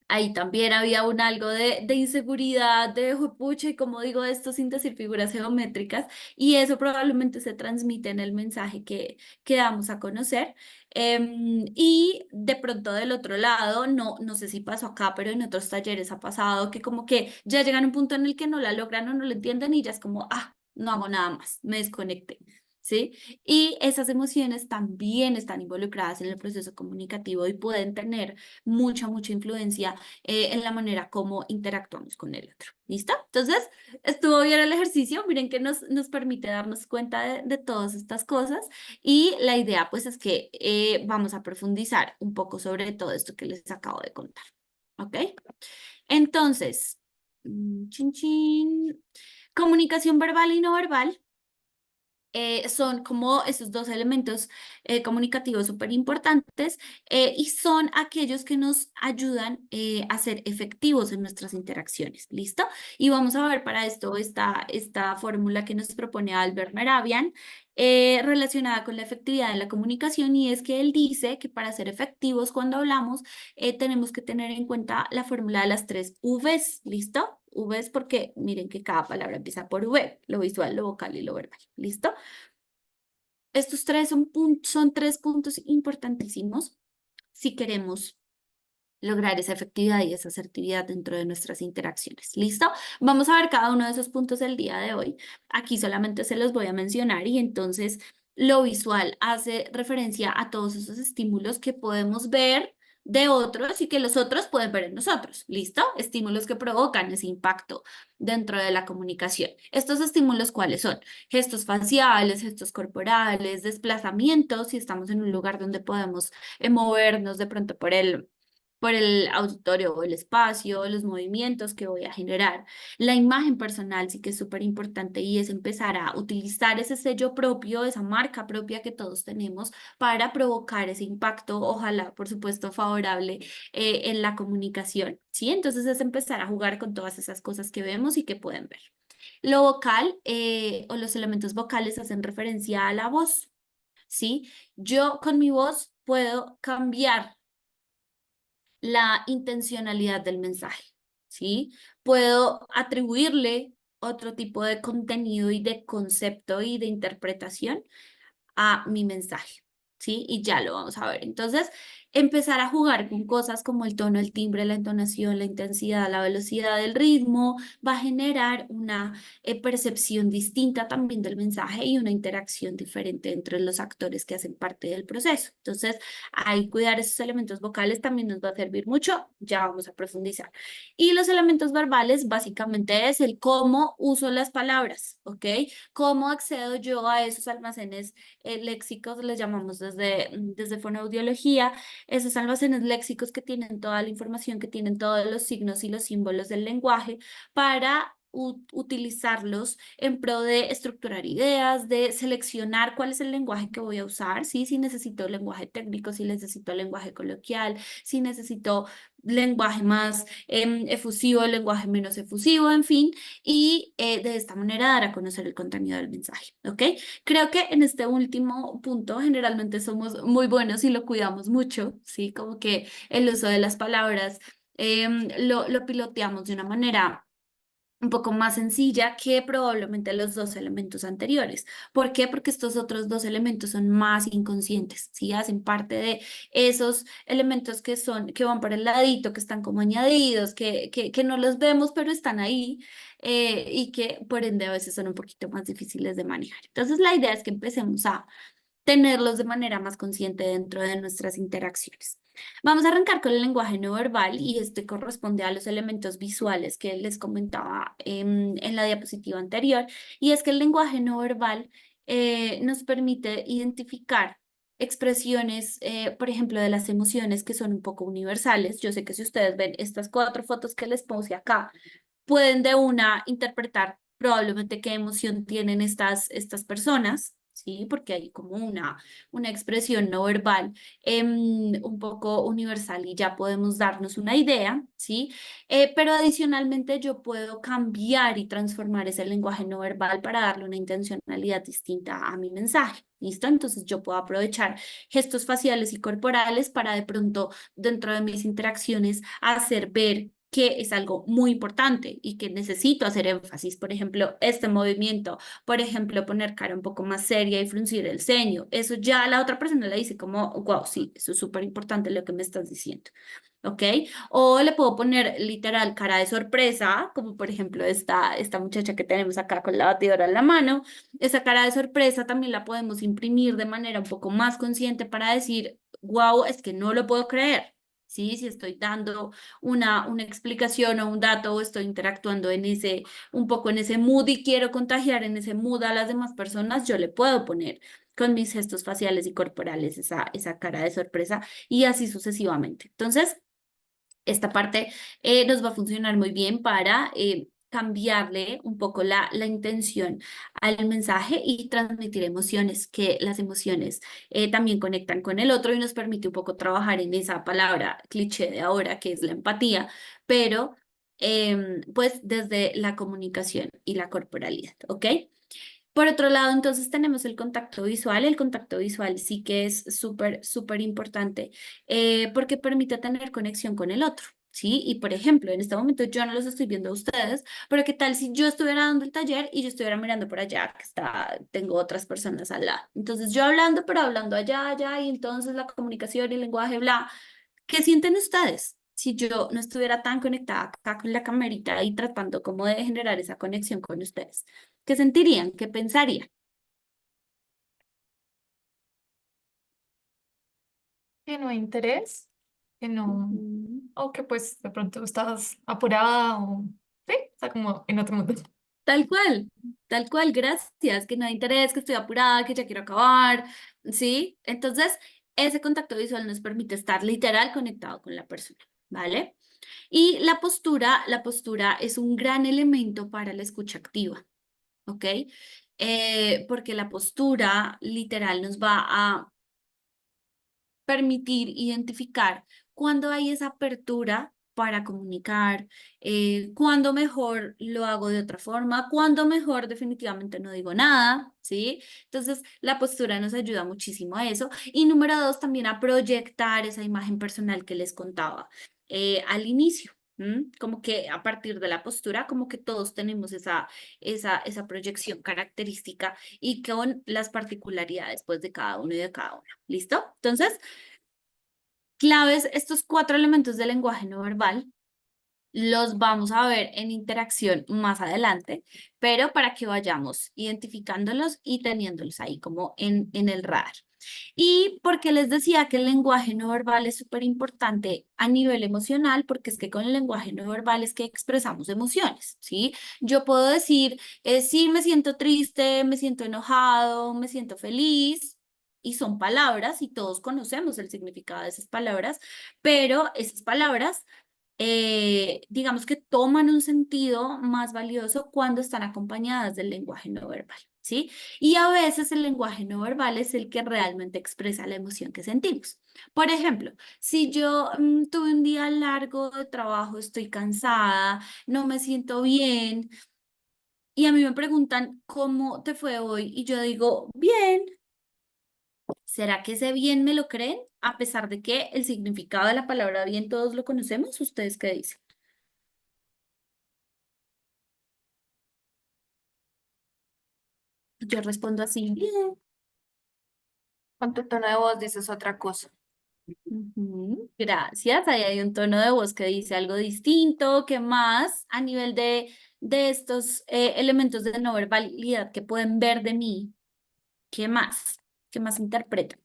Ahí también había algo de inseguridad, de pucha, y como digo esto sin decir figuras geométricas, y eso probablemente se transmite en el mensaje que damos a conocer. Y de pronto del otro lado, no sé si pasó acá, pero en otros talleres ha pasado que como que ya llegan a un punto en el que no la logran o no lo entienden y ya es como, no hago nada más, me desconecté. ¿Sí? Y esas emociones también están involucradas en el proceso comunicativo y pueden tener mucha influencia en la manera como interactuamos con el otro. ¿Listo? Entonces, estuvo bien el ejercicio. Miren que nos permite darnos cuenta de todas estas cosas y la idea pues es que vamos a profundizar un poco sobre todo esto que les acabo de contar. ¿Ok? Entonces, chin, chin. Comunicación verbal y no verbal. Son como esos dos elementos comunicativos súper importantes y son aquellos que nos ayudan a ser efectivos en nuestras interacciones. ¿Listo? Y vamos a ver para esto esta fórmula que nos propone Albert Mehrabian relacionada con la efectividad en la comunicación, y es que él dice que para ser efectivos cuando hablamos tenemos que tener en cuenta la fórmula de las 3 Vs. ¿Listo? Vs porque miren que cada palabra empieza por V, lo visual, lo vocal y lo verbal. ¿Listo? Estos tres son 3 puntos importantísimos si queremos lograr esa efectividad y esa asertividad dentro de nuestras interacciones. ¿Listo? Vamos a ver cada uno de esos puntos el día de hoy. Aquí solamente se los voy a mencionar y entonces lo visual hace referencia a todos esos estímulos que podemos ver de otros y que los otros pueden ver en nosotros. ¿Listo? Estímulos que provocan ese impacto dentro de la comunicación. ¿Estos estímulos cuáles son? Gestos faciales, gestos corporales, desplazamientos, si estamos en un lugar donde podemos movernos de pronto por el auditorio o el espacio, los movimientos que voy a generar. La imagen personal sí que es súper importante y es empezar a utilizar ese sello propio, esa marca propia que todos tenemos para provocar ese impacto, ojalá, por supuesto, favorable en la comunicación, ¿sí? Entonces es empezar a jugar con todas esas cosas que vemos y que pueden ver. Lo vocal o los elementos vocales hacen referencia a la voz, ¿sí? Yo con mi voz puedo cambiar la intencionalidad del mensaje, ¿sí? Puedo atribuirle otro tipo de contenido y de concepto y de interpretación a mi mensaje, ¿sí? Y ya lo vamos a ver. Entonces, empezar a jugar con cosas como el tono, el timbre, la entonación, la intensidad, la velocidad del ritmo, va a generar una percepción distinta también del mensaje y una interacción diferente entre los actores que hacen parte del proceso. Entonces, ahí cuidar esos elementos vocales también nos va a servir mucho, ya vamos a profundizar. Y los elementos verbales básicamente es el cómo uso las palabras, ¿ok? ¿Cómo accedo yo a esos almacenes léxicos? Les llamamos desde fonoaudiología, esos almacenes léxicos que tienen toda la información, que tienen todos los signos y los símbolos del lenguaje para utilizarlos en pro de estructurar ideas, de seleccionar cuál es el lenguaje que voy a usar, ¿sí? Si necesito lenguaje técnico, si necesito lenguaje coloquial, si necesito lenguaje más efusivo, lenguaje menos efusivo, en fin, y de esta manera dar a conocer el contenido del mensaje, ¿ok? Creo que en este último punto generalmente somos muy buenos y lo cuidamos mucho, ¿sí? Como que el uso de las palabras lo piloteamos de una manera un poco más sencilla que probablemente los dos elementos anteriores. ¿Por qué? Porque estos otros dos elementos son más inconscientes, ¿sí? Hacen parte de esos elementos que van por el ladito, que están como añadidos, que no los vemos, pero están ahí y que por ende a veces son un poquito más difíciles de manejar. Entonces la idea es que empecemos a tenerlos de manera más consciente dentro de nuestras interacciones. Vamos a arrancar con el lenguaje no verbal y este corresponde a los elementos visuales que les comentaba en la diapositiva anterior, y es que el lenguaje no verbal nos permite identificar expresiones, por ejemplo, de las emociones que son un poco universales. Yo sé que si ustedes ven estas 4 fotos que les puse acá, pueden de una interpretar probablemente qué emoción tienen estas personas, ¿sí? Porque hay como una expresión no verbal un poco universal y ya podemos darnos una idea, ¿sí? Pero adicionalmente yo puedo cambiar y transformar ese lenguaje no verbal para darle una intencionalidad distinta a mi mensaje. ¿Listo? Entonces yo puedo aprovechar gestos faciales y corporales para de pronto dentro de mis interacciones hacer ver que es algo muy importante y que necesito hacer énfasis. Por ejemplo, este movimiento, por ejemplo, poner cara un poco más seria y fruncir el ceño. Eso ya la otra persona le dice como, wow, sí, eso es súper importante lo que me estás diciendo. ¿Ok? O le puedo poner literal cara de sorpresa, como por ejemplo esta muchacha que tenemos acá con la batidora en la mano. Esa cara de sorpresa también la podemos imprimir de manera un poco más consciente para decir, wow, es que no lo puedo creer. ¿Sí? Si estoy dando una explicación o un dato o estoy interactuando un poco en ese mood y quiero contagiar en ese mood a las demás personas, yo le puedo poner con mis gestos faciales y corporales esa cara de sorpresa y así sucesivamente. Entonces, esta parte nos va a funcionar muy bien para cambiarle un poco la intención al mensaje y transmitir emociones, que las emociones también conectan con el otro y nos permite un poco trabajar en esa palabra cliché de ahora, que es la empatía, pero pues desde la comunicación y la corporalidad, ¿ok? Por otro lado, entonces tenemos el contacto visual. El contacto visual sí que es súper, súper importante porque permite tener conexión con el otro, ¿sí? Y por ejemplo, en este momento yo no los estoy viendo a ustedes, pero ¿qué tal si yo estuviera dando el taller y yo estuviera mirando por allá, tengo otras personas al lado? Entonces yo hablando, pero hablando allá, allá, y entonces la comunicación y el lenguaje, bla. ¿Qué sienten ustedes si yo no estuviera tan conectada acá con la camerita y tratando como de generar esa conexión con ustedes? ¿Qué sentirían? ¿Qué pensarían? Que no hay interés, que no, Ujú. o que pues de pronto estás apurada o sí, o sea, como en otro mundo. Tal cual, gracias, que no hay interés, que estoy apurada, que ya quiero acabar, ¿sí? Entonces, ese contacto visual nos permite estar literal conectado con la persona, ¿vale? Y la postura es un gran elemento para la escucha activa, ¿ok? Porque la postura literal nos va a permitir identificar cuándo hay esa apertura para comunicar, cuándo mejor lo hago de otra forma, cuándo mejor definitivamente no digo nada, ¿sí? Entonces, la postura nos ayuda muchísimo a eso. Y número 2, también a proyectar esa imagen personal que les contaba al inicio. Como que a partir de la postura, como que todos tenemos esa proyección característica y con las particularidades pues de cada uno y de cada una. ¿Listo? Entonces, Claves, estos 4 elementos del lenguaje no verbal los vamos a ver en interacción más adelante, pero para que vayamos identificándolos y teniéndolos ahí como en el radar. Y porque les decía que el lenguaje no verbal es súper importante a nivel emocional, porque es que con el lenguaje no verbal es que expresamos emociones, ¿sí? Yo puedo decir, sí, me siento triste, me siento enojado, me siento feliz, y son palabras y todos conocemos el significado de esas palabras, pero esas palabras digamos que toman un sentido más valioso cuando están acompañadas del lenguaje no verbal, ¿sí? Y a veces el lenguaje no verbal es el que realmente expresa la emoción que sentimos. Por ejemplo, si yo tuve un día largo de trabajo, estoy cansada, no me siento bien, y a mí me preguntan, ¿cómo te fue hoy? Y yo digo, bien. ¿Será que ese bien me lo creen? A pesar de que el significado de la palabra bien todos lo conocemos, ¿ustedes qué dicen? Yo respondo así, bien. Con tu tono de voz dices otra cosa. Ujú, gracias. Ahí hay un tono de voz que dice algo distinto. ¿Qué más a nivel de estos elementos de no verbalidad que pueden ver de mí? ¿Qué más? ¿Qué más interpretan?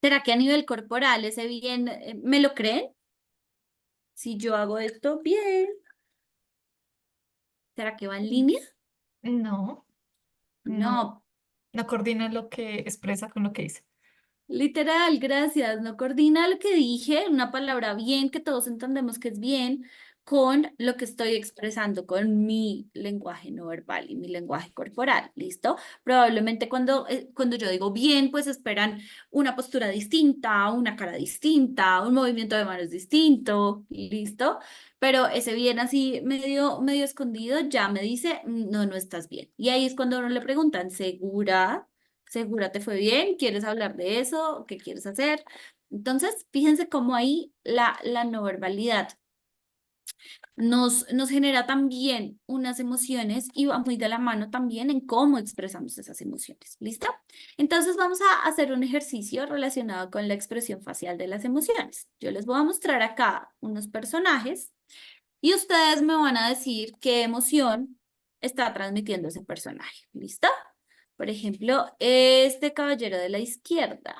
¿Será que a nivel corporal ese bien me lo creen? Si yo hago esto, bien. ¿Será que va en línea? No, no, No. no coordina lo que expresa con lo que dice. Literal, gracias. No coordina lo que dije, una palabra bien, que todos entendemos que es bien, con lo que estoy expresando, con mi lenguaje no verbal y mi lenguaje corporal. ¿Listo? Probablemente cuando yo digo bien, pues esperan una postura distinta, una cara distinta, un movimiento de manos distinto. ¿Listo? Pero ese bien así medio escondido ya me dice, no, no estás bien. Y ahí es cuando uno le preguntan, ¿segura? ¿Segura te fue bien? ¿Quieres hablar de eso? ¿Qué quieres hacer? Entonces, fíjense cómo ahí la no verbalidad nos genera también unas emociones y va muy de la mano también en cómo expresamos esas emociones. ¿Listo? Entonces vamos a hacer un ejercicio relacionado con la expresión facial de las emociones. Yo les voy a mostrar acá unos personajes y ustedes me van a decir qué emoción está transmitiendo ese personaje. ¿Listo? Por ejemplo, este caballero de la izquierda,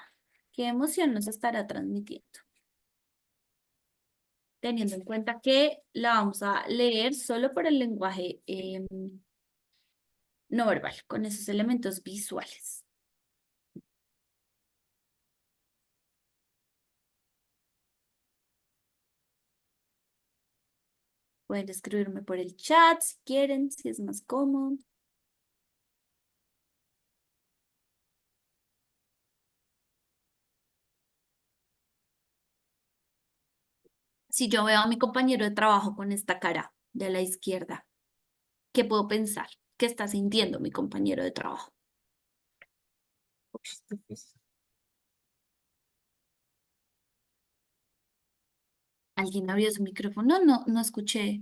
¿qué emoción nos estará transmitiendo? Teniendo en cuenta que la vamos a leer solo por el lenguaje no verbal, con esos elementos visuales. Pueden escribirme por el chat si quieren, si es más cómodo. Si yo veo a mi compañero de trabajo con esta cara de la izquierda, ¿qué puedo pensar? ¿Qué está sintiendo mi compañero de trabajo? ¿Alguien abrió su micrófono? No, no escuché.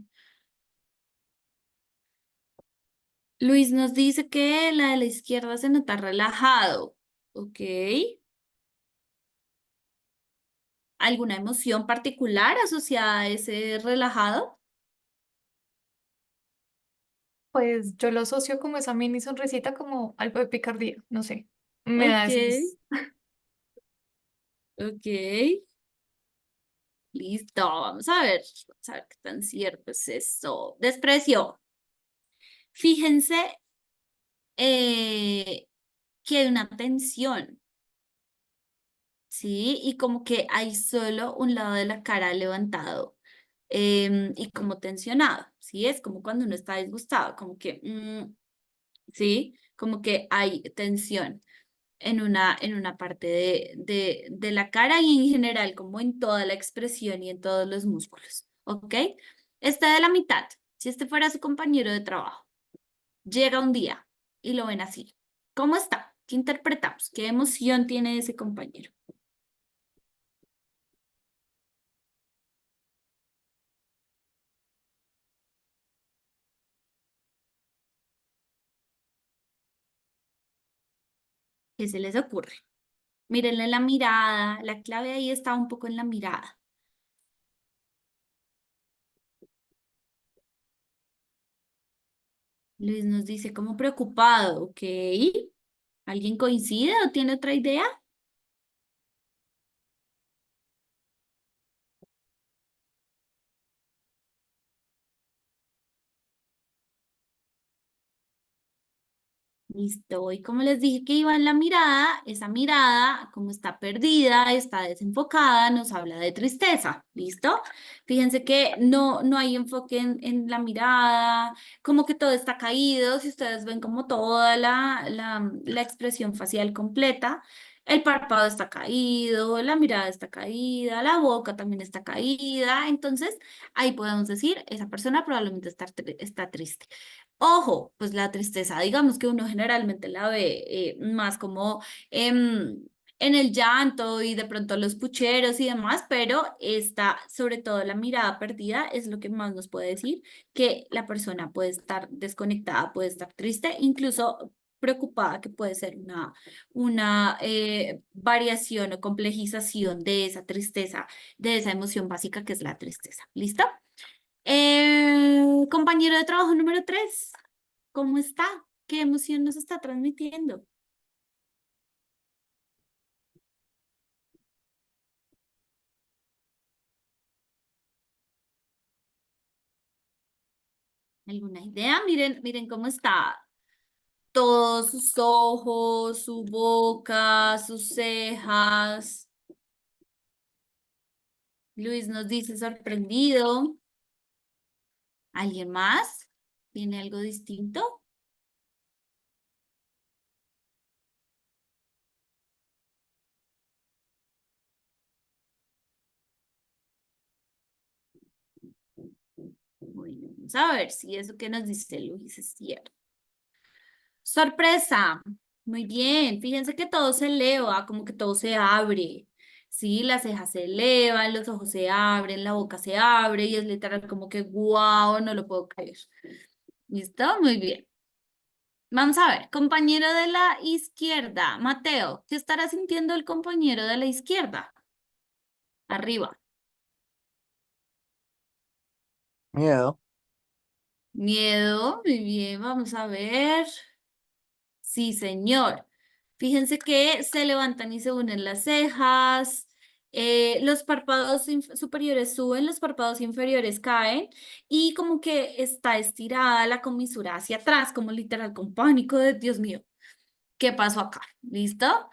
Luis nos dice que la de la izquierda se nota relajado. Ok. ¿Alguna emoción particular asociada a ese relajado? Pues yo lo asocio como esa mini sonrisita como algo de picardía, no sé. Me da Ok, esos. ok. Listo, vamos a ver qué tan cierto es eso. Desprecio. Fíjense que hay una tensión, ¿sí? Y como que hay solo un lado de la cara levantado y como tensionado, ¿sí? Es como cuando uno está disgustado, como que, ¿sí? Como que hay tensión en una parte de la cara y en general, como en toda la expresión y en todos los músculos, ¿ok? Este de la mitad, si este fuera su compañero de trabajo, llega un día y lo ven así. ¿Cómo está? ¿Qué interpretamos? ¿Qué emoción tiene ese compañero? ¿Qué se les ocurre? Mírenle la mirada, la clave ahí está un poco en la mirada. Luis nos dice como preocupado, ¿ok? ¿Alguien coincide o tiene otra idea? Listo, y como les dije que iba en la mirada, esa mirada, como está perdida, está desenfocada, nos habla de tristeza, ¿listo? Fíjense que no hay enfoque en la mirada, como que todo está caído, si ustedes ven como toda la expresión facial completa, el párpado está caído, la mirada está caída, la boca también está caída, entonces ahí podemos decir, esa persona probablemente está triste. Ojo, pues la tristeza, digamos que uno generalmente la ve más como en el llanto y de pronto los pucheros y demás, pero esta, sobre todo la mirada perdida, es lo que más nos puede decir que la persona puede estar desconectada, puede estar triste, incluso preocupada, que puede ser una variación o complejización de esa tristeza, de esa emoción básica que es la tristeza. ¿Listo? Compañero de trabajo número 3, ¿cómo está? ¿Qué emoción nos está transmitiendo? ¿Alguna idea? Miren cómo está. Todos sus ojos, su boca, sus cejas. Luis nos dice sorprendido. ¿Alguien más? ¿Tiene algo distinto? Bueno, vamos a ver si eso que nos dice Luis es cierto. Sorpresa. Muy bien. Fíjense que todo se eleva, como que todo se abre. Sí, las cejas se elevan, los ojos se abren, la boca se abre y es literal como que wow, no lo puedo creer. ¿Listo? Muy bien. Vamos a ver, compañero de la izquierda, Mateo, ¿qué estará sintiendo el compañero de la izquierda? Arriba. Miedo. Miedo, muy bien, vamos a ver. Sí, señor. Fíjense que se levantan y se unen las cejas, los párpados superiores suben, los párpados inferiores caen y como que está estirada la comisura hacia atrás, como literal con pánico de Dios mío, ¿qué pasó acá? ¿Listo?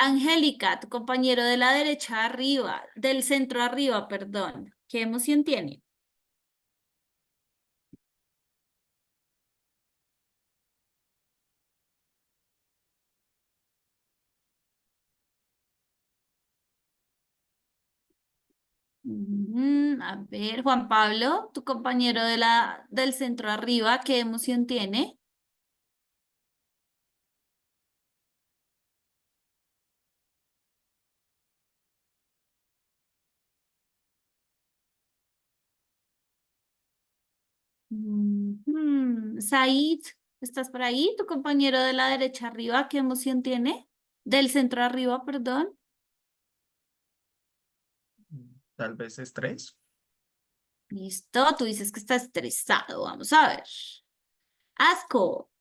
Angélica, tu compañero de la derecha arriba, del centro arriba, perdón, ¿qué emoción tiene? A ver, Juan Pablo, tu compañero del centro arriba, ¿qué emoción tiene? Said, ¿estás por ahí? Tu compañero de la derecha arriba, ¿qué emoción tiene? Del centro arriba, perdón. Tal vez estrés. Listo, tú dices que está estresado. Vamos a ver. Asco.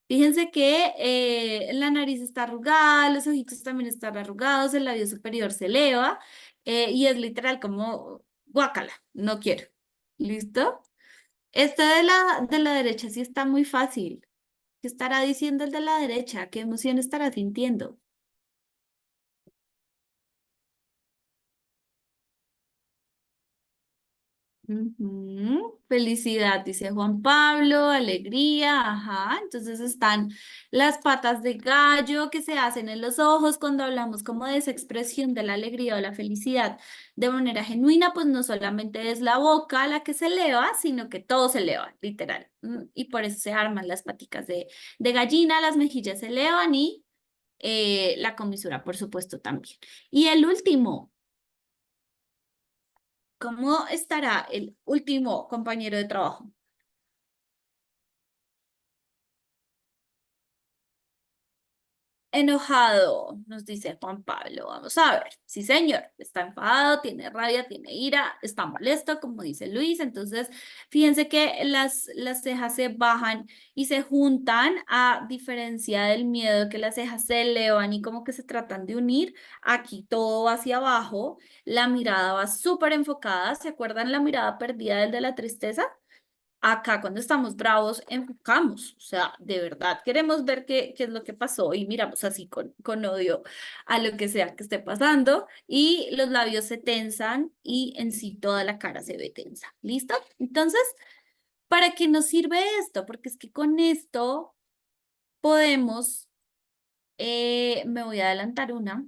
Fíjense que la nariz está arrugada, los ojitos también están arrugados, el labio superior se eleva y es literal como guácala, no quiero. ¿Listo? Este de la derecha sí está muy fácil. ¿Qué estará diciendo el de la derecha? ¿Qué emoción estará sintiendo? Felicidad, dice Juan Pablo, alegría, ajá. Entonces están las patas de gallo que se hacen en los ojos cuando hablamos como de esa expresión de la alegría o la felicidad de manera genuina, pues no solamente es la boca la que se eleva, sino que todo se eleva, literal. Y por eso se arman las paticas de gallina, las mejillas se elevan y la comisura, por supuesto, también. Y el último. ¿Cómo estará el último compañero de trabajo? Enojado, nos dice Juan Pablo. Vamos a ver. Sí, señor. Está enfadado, tiene rabia, tiene ira, está molesto, como dice Luis. Entonces, fíjense que las cejas se bajan y se juntan, a diferencia del miedo, que las cejas se elevan y como que se tratan de unir. Aquí todo va hacia abajo. La mirada va súper enfocada. ¿Se acuerdan la mirada perdida del de la tristeza? Acá cuando estamos bravos enfocamos, o sea, de verdad queremos ver qué es lo que pasó y miramos así con odio a lo que sea que esté pasando y los labios se tensan y en sí toda la cara se ve tensa. ¿Listo? Entonces, ¿para qué nos sirve esto? Porque es que con esto podemos, me voy a adelantar una.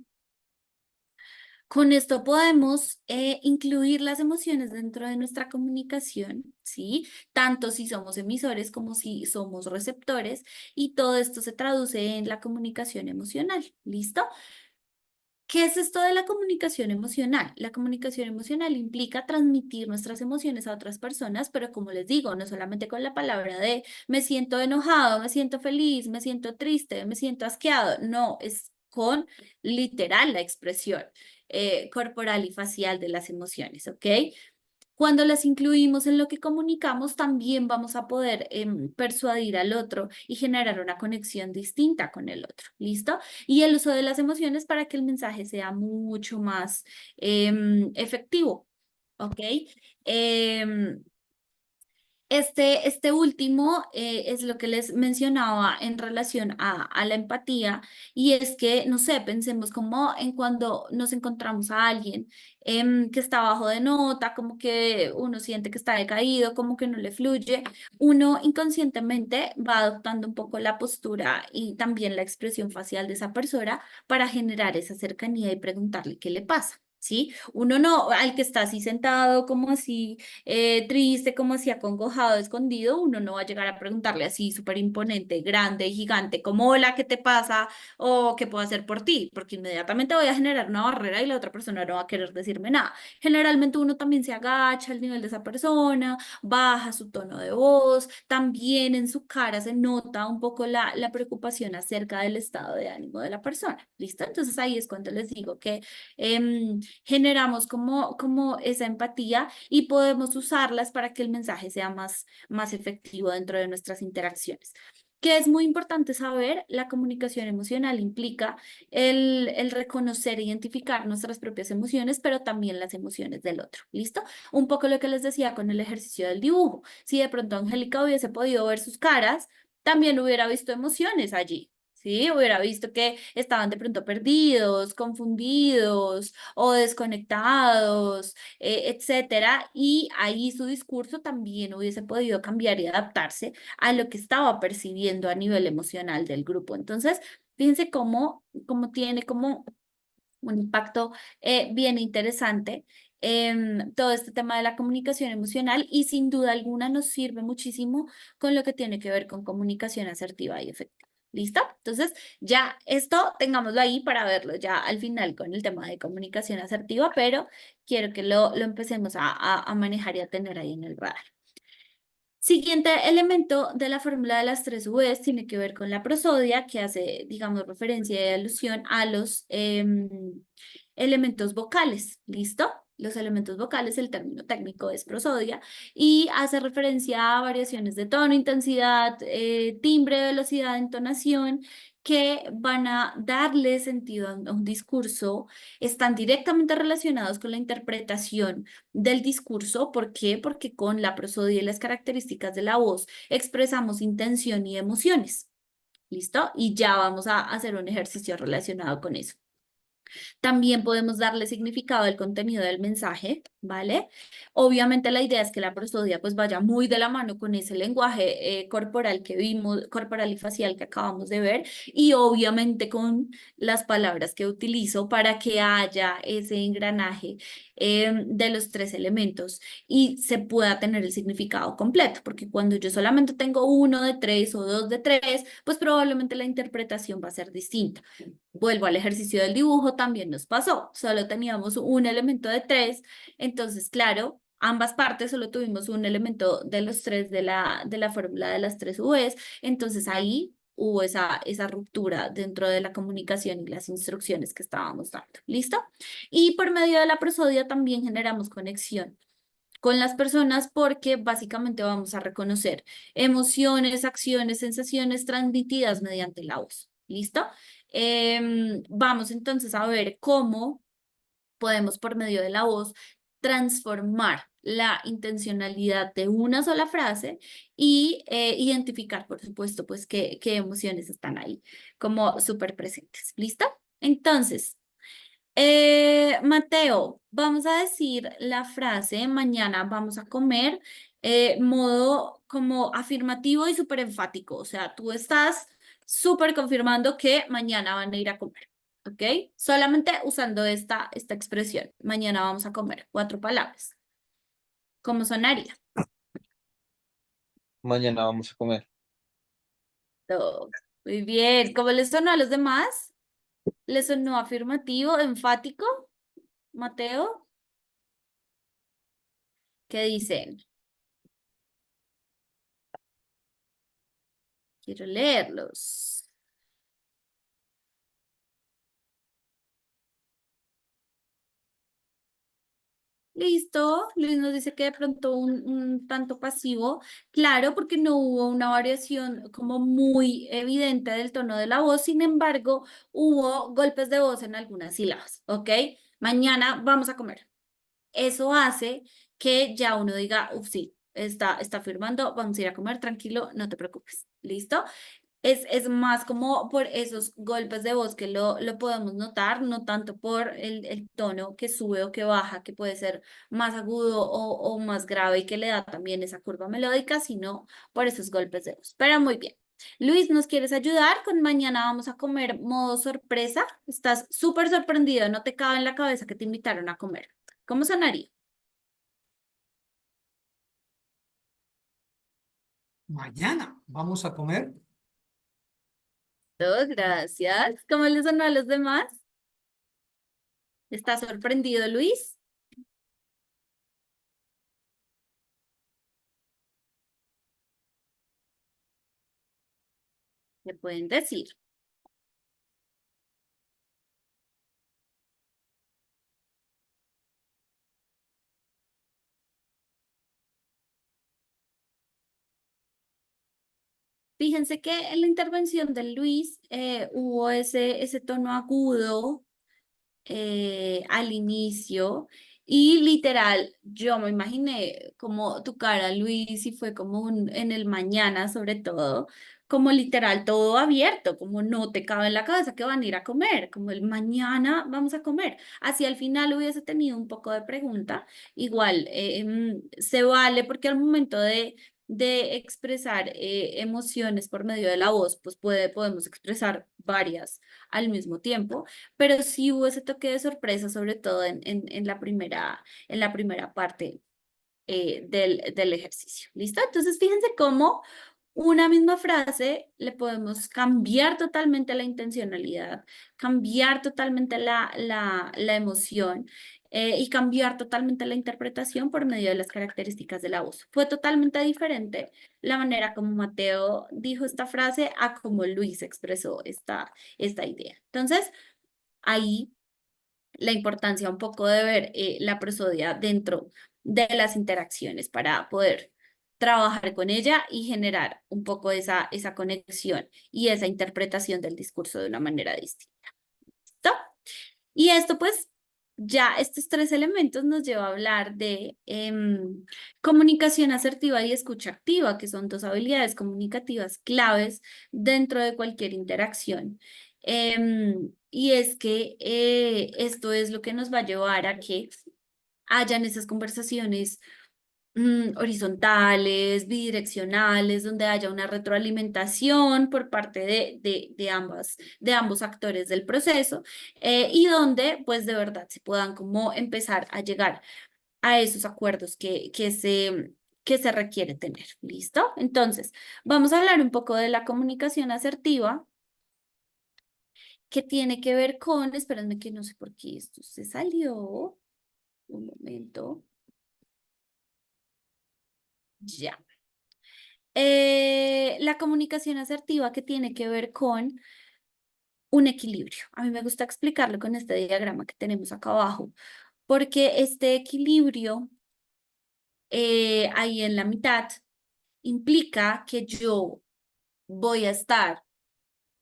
Con esto podemos incluir las emociones dentro de nuestra comunicación, ¿sí? Tanto si somos emisores como si somos receptores, y todo esto se traduce en la comunicación emocional, ¿listo? ¿Qué es esto de la comunicación emocional? La comunicación emocional implica transmitir nuestras emociones a otras personas, pero como les digo, no solamente con la palabra de me siento enojado, me siento feliz, me siento triste, me siento asqueado. No, es con literal la expresión corporal y facial de las emociones, ¿ok? Cuando las incluimos en lo que comunicamos, también vamos a poder persuadir al otro y generar una conexión distinta con el otro. ¿Listo? Y el uso de las emociones para que el mensaje sea mucho más efectivo. ¿Ok? Em, este último es lo que les mencionaba en relación a la empatía, y es que, no sé, pensemos como en cuando nos encontramos a alguien que está bajo de nota, como que uno siente que está decaído, como que no le fluye, uno inconscientemente va adoptando un poco la postura y también la expresión facial de esa persona para generar esa cercanía y preguntarle qué le pasa. ¿Sí? Uno no, al que está así sentado, como así triste, como así acongojado, escondido, uno no va a llegar a preguntarle así súper imponente, grande, gigante, como hola, ¿qué te pasa? O ¿qué puedo hacer por ti? Porque inmediatamente voy a generar una barrera y la otra persona no va a querer decirme nada. Generalmente uno también se agacha al nivel de esa persona, baja su tono de voz, también en su cara se nota un poco la preocupación acerca del estado de ánimo de la persona. ¿Listo? Entonces ahí es cuando les digo que generamos como esa empatía y podemos usarlas para que el mensaje sea más efectivo dentro de nuestras interacciones. Que es muy importante saber, la comunicación emocional implica el reconocer e identificar nuestras propias emociones, pero también las emociones del otro. ¿Listo? Un poco lo que les decía con el ejercicio del dibujo. Si de pronto Angélica hubiese podido ver sus caras, también hubiera visto emociones allí. Sí, hubiera visto que estaban de pronto perdidos, confundidos o desconectados, etcétera, y ahí su discurso también hubiese podido cambiar y adaptarse a lo que estaba percibiendo a nivel emocional del grupo. Entonces, fíjense cómo tiene como un impacto bien interesante todo este tema de la comunicación emocional, y sin duda alguna nos sirve muchísimo con lo que tiene que ver con comunicación asertiva y efectiva. ¿Listo? Entonces, ya esto tengámoslo ahí para verlo ya al final con el tema de comunicación asertiva, pero quiero que lo empecemos a manejar y a tener ahí en el radar. Siguiente elemento de la fórmula de las 3 Vs tiene que ver con la prosodia, que hace, digamos, referencia y alusión a los elementos vocales. ¿Listo? Los elementos vocales, el término técnico es prosodia, y hace referencia a variaciones de tono, intensidad, timbre, velocidad, entonación, que van a darle sentido a un discurso, están directamente relacionados con la interpretación del discurso. ¿Por qué? Porque con la prosodia y las características de la voz expresamos intención y emociones. ¿Listo? Y ya vamos a hacer un ejercicio relacionado con eso. También podemos darle significado al contenido del mensaje, ¿vale? Obviamente la idea es que la prosodia pues vaya muy de la mano con ese lenguaje corporal que vimos, corporal y facial que acabamos de ver, y obviamente con las palabras que utilizo para que haya ese engranaje de los 3 elementos y se pueda tener el significado completo, porque cuando yo solamente tengo 1 de 3 o 2 de 3, pues probablemente la interpretación va a ser distinta. Vuelvo al ejercicio del dibujo, también nos pasó, solo teníamos un elemento de 3, entonces claro, ambas partes solo tuvimos un elemento de los 3 de la fórmula de las 3 Vs, entonces ahí hubo esa ruptura dentro de la comunicación y las instrucciones que estábamos dando. ¿Listo? Y por medio de la prosodia también generamos conexión con las personas porque básicamente vamos a reconocer emociones, acciones, sensaciones transmitidas mediante la voz. ¿Listo? Vamos entonces a ver cómo podemos por medio de la voz transformar la intencionalidad de una sola frase y identificar, por supuesto, pues qué emociones están ahí como súper presentes. ¿Listo? Entonces, Mateo, vamos a decir la frase, mañana vamos a comer, modo como afirmativo y súper enfático. O sea, tú estás súper confirmando que mañana van a ir a comer. ¿Ok? Solamente usando esta expresión. Mañana vamos a comer. 4 palabras. ¿Cómo sonaría? Mañana vamos a comer. Todo. Muy bien. ¿Cómo les sonó a los demás? ¿Les sonó afirmativo, enfático? Mateo, ¿qué dicen? Quiero leerlos. Listo, Luis nos dice que de pronto un tanto pasivo, claro, porque no hubo una variación como muy evidente del tono de la voz, sin embargo, hubo golpes de voz en algunas sílabas, ¿ok? Mañana vamos a comer. Eso hace que ya uno diga, uff, sí, está firmando, vamos a ir a comer, tranquilo, no te preocupes, ¿listo? Es más como por esos golpes de voz que lo podemos notar, no tanto por el tono que sube o que baja, que puede ser más agudo o más grave y que le da también esa curva melódica, sino por esos golpes de voz. Pero muy bien. Luis, ¿nos quieres ayudar con mañana vamos a comer modo sorpresa? Estás súper sorprendido, no te cabe en la cabeza que te invitaron a comer. ¿Cómo sonaría? Mañana vamos a comer. Todo, gracias. ¿Cómo le sonó a los demás? ¿Está sorprendido, Luis? ¿Qué pueden decir? Fíjense que en la intervención de Luis hubo ese tono agudo al inicio y literal, yo me imaginé como tu cara, Luis, y fue como en el mañana sobre todo, como literal todo abierto, como no te cabe en la cabeza que van a ir a comer, como el mañana vamos a comer. Así al final hubiese tenido un poco de pregunta, igual se vale porque al momento de expresar emociones por medio de la voz, pues podemos expresar varias al mismo tiempo, pero sí hubo ese toque de sorpresa, sobre todo en la primera parte del ejercicio. ¿Listo? Entonces, fíjense cómo una misma frase le podemos cambiar totalmente la intencionalidad, cambiar totalmente la emoción y cambiar totalmente la interpretación por medio de las características de la voz. Fue totalmente diferente la manera como Mateo dijo esta frase a como Luis expresó esta idea. Entonces, ahí la importancia un poco de ver la prosodia dentro de las interacciones para poder trabajar con ella y generar un poco esa conexión y esa interpretación del discurso de una manera distinta. ¿Listo? Y esto pues ya estos 3 elementos nos lleva a hablar de comunicación asertiva y escucha activa, que son 2 habilidades comunicativas claves dentro de cualquier interacción. Y es que esto es lo que nos va a llevar a que hayan esas conversaciones horizontales, bidireccionales, donde haya una retroalimentación por parte de ambos actores del proceso y donde pues de verdad se puedan como empezar a llegar a esos acuerdos que se requiere tener. ¿Listo? Entonces, vamos a hablar un poco de la comunicación asertiva que tiene que ver con, espérenme que no sé por qué esto se salió, un momento. Ya. La comunicación asertiva que tiene que ver con un equilibrio. A mí me gusta explicarlo con este diagrama que tenemos acá abajo, porque este equilibrio ahí en la mitad implica que yo voy a estar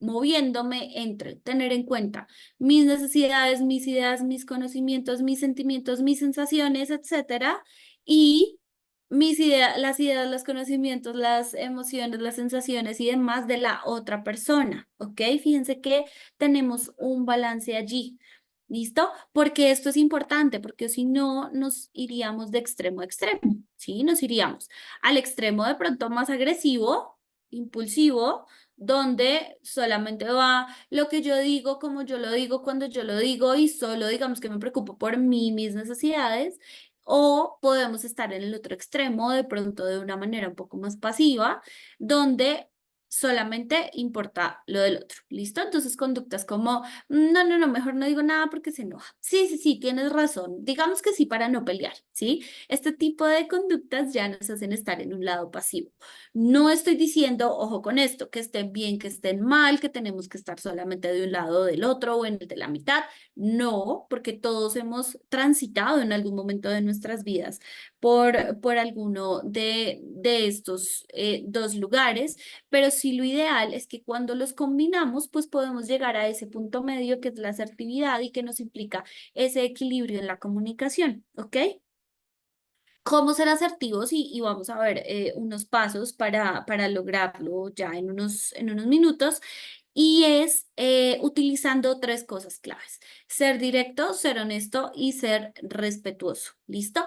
moviéndome entre tener en cuenta mis necesidades, mis ideas, mis conocimientos, mis sentimientos, mis sensaciones, etcétera, y las ideas, los conocimientos, las emociones, las sensaciones y demás de la otra persona, ¿ok? Fíjense que tenemos un balance allí. ¿Listo? Porque esto es importante, porque si no nos iríamos de extremo a extremo, ¿sí? Nos iríamos al extremo de pronto más agresivo, impulsivo, donde solamente va lo que yo digo, como yo lo digo, cuando yo lo digo y solo digamos que me preocupo por mí, mis necesidades, o podemos estar en el otro extremo, de pronto de una manera un poco más pasiva, donde solamente importa lo del otro, ¿listo? Entonces conductas como, no, mejor no digo nada porque se enoja. Sí, tienes razón, digamos que sí para no pelear, ¿sí? Este tipo de conductas ya nos hacen estar en un lado pasivo. No estoy diciendo, ojo con esto, que estén bien, que estén mal, que tenemos que estar solamente de un lado o del otro o en el de la mitad. No, porque todos hemos transitado en algún momento de nuestras vidas por alguno de estos dos lugares, pero sí lo ideal es que cuando los combinamos, pues podemos llegar a ese punto medio que es la asertividad y que nos implica ese equilibrio en la comunicación, ¿ok? ¿Cómo ser asertivos? Y vamos a ver unos pasos para lograrlo ya en unos minutos. Y es utilizando tres cosas claves: ser directo, ser honesto y ser respetuoso. ¿Listo?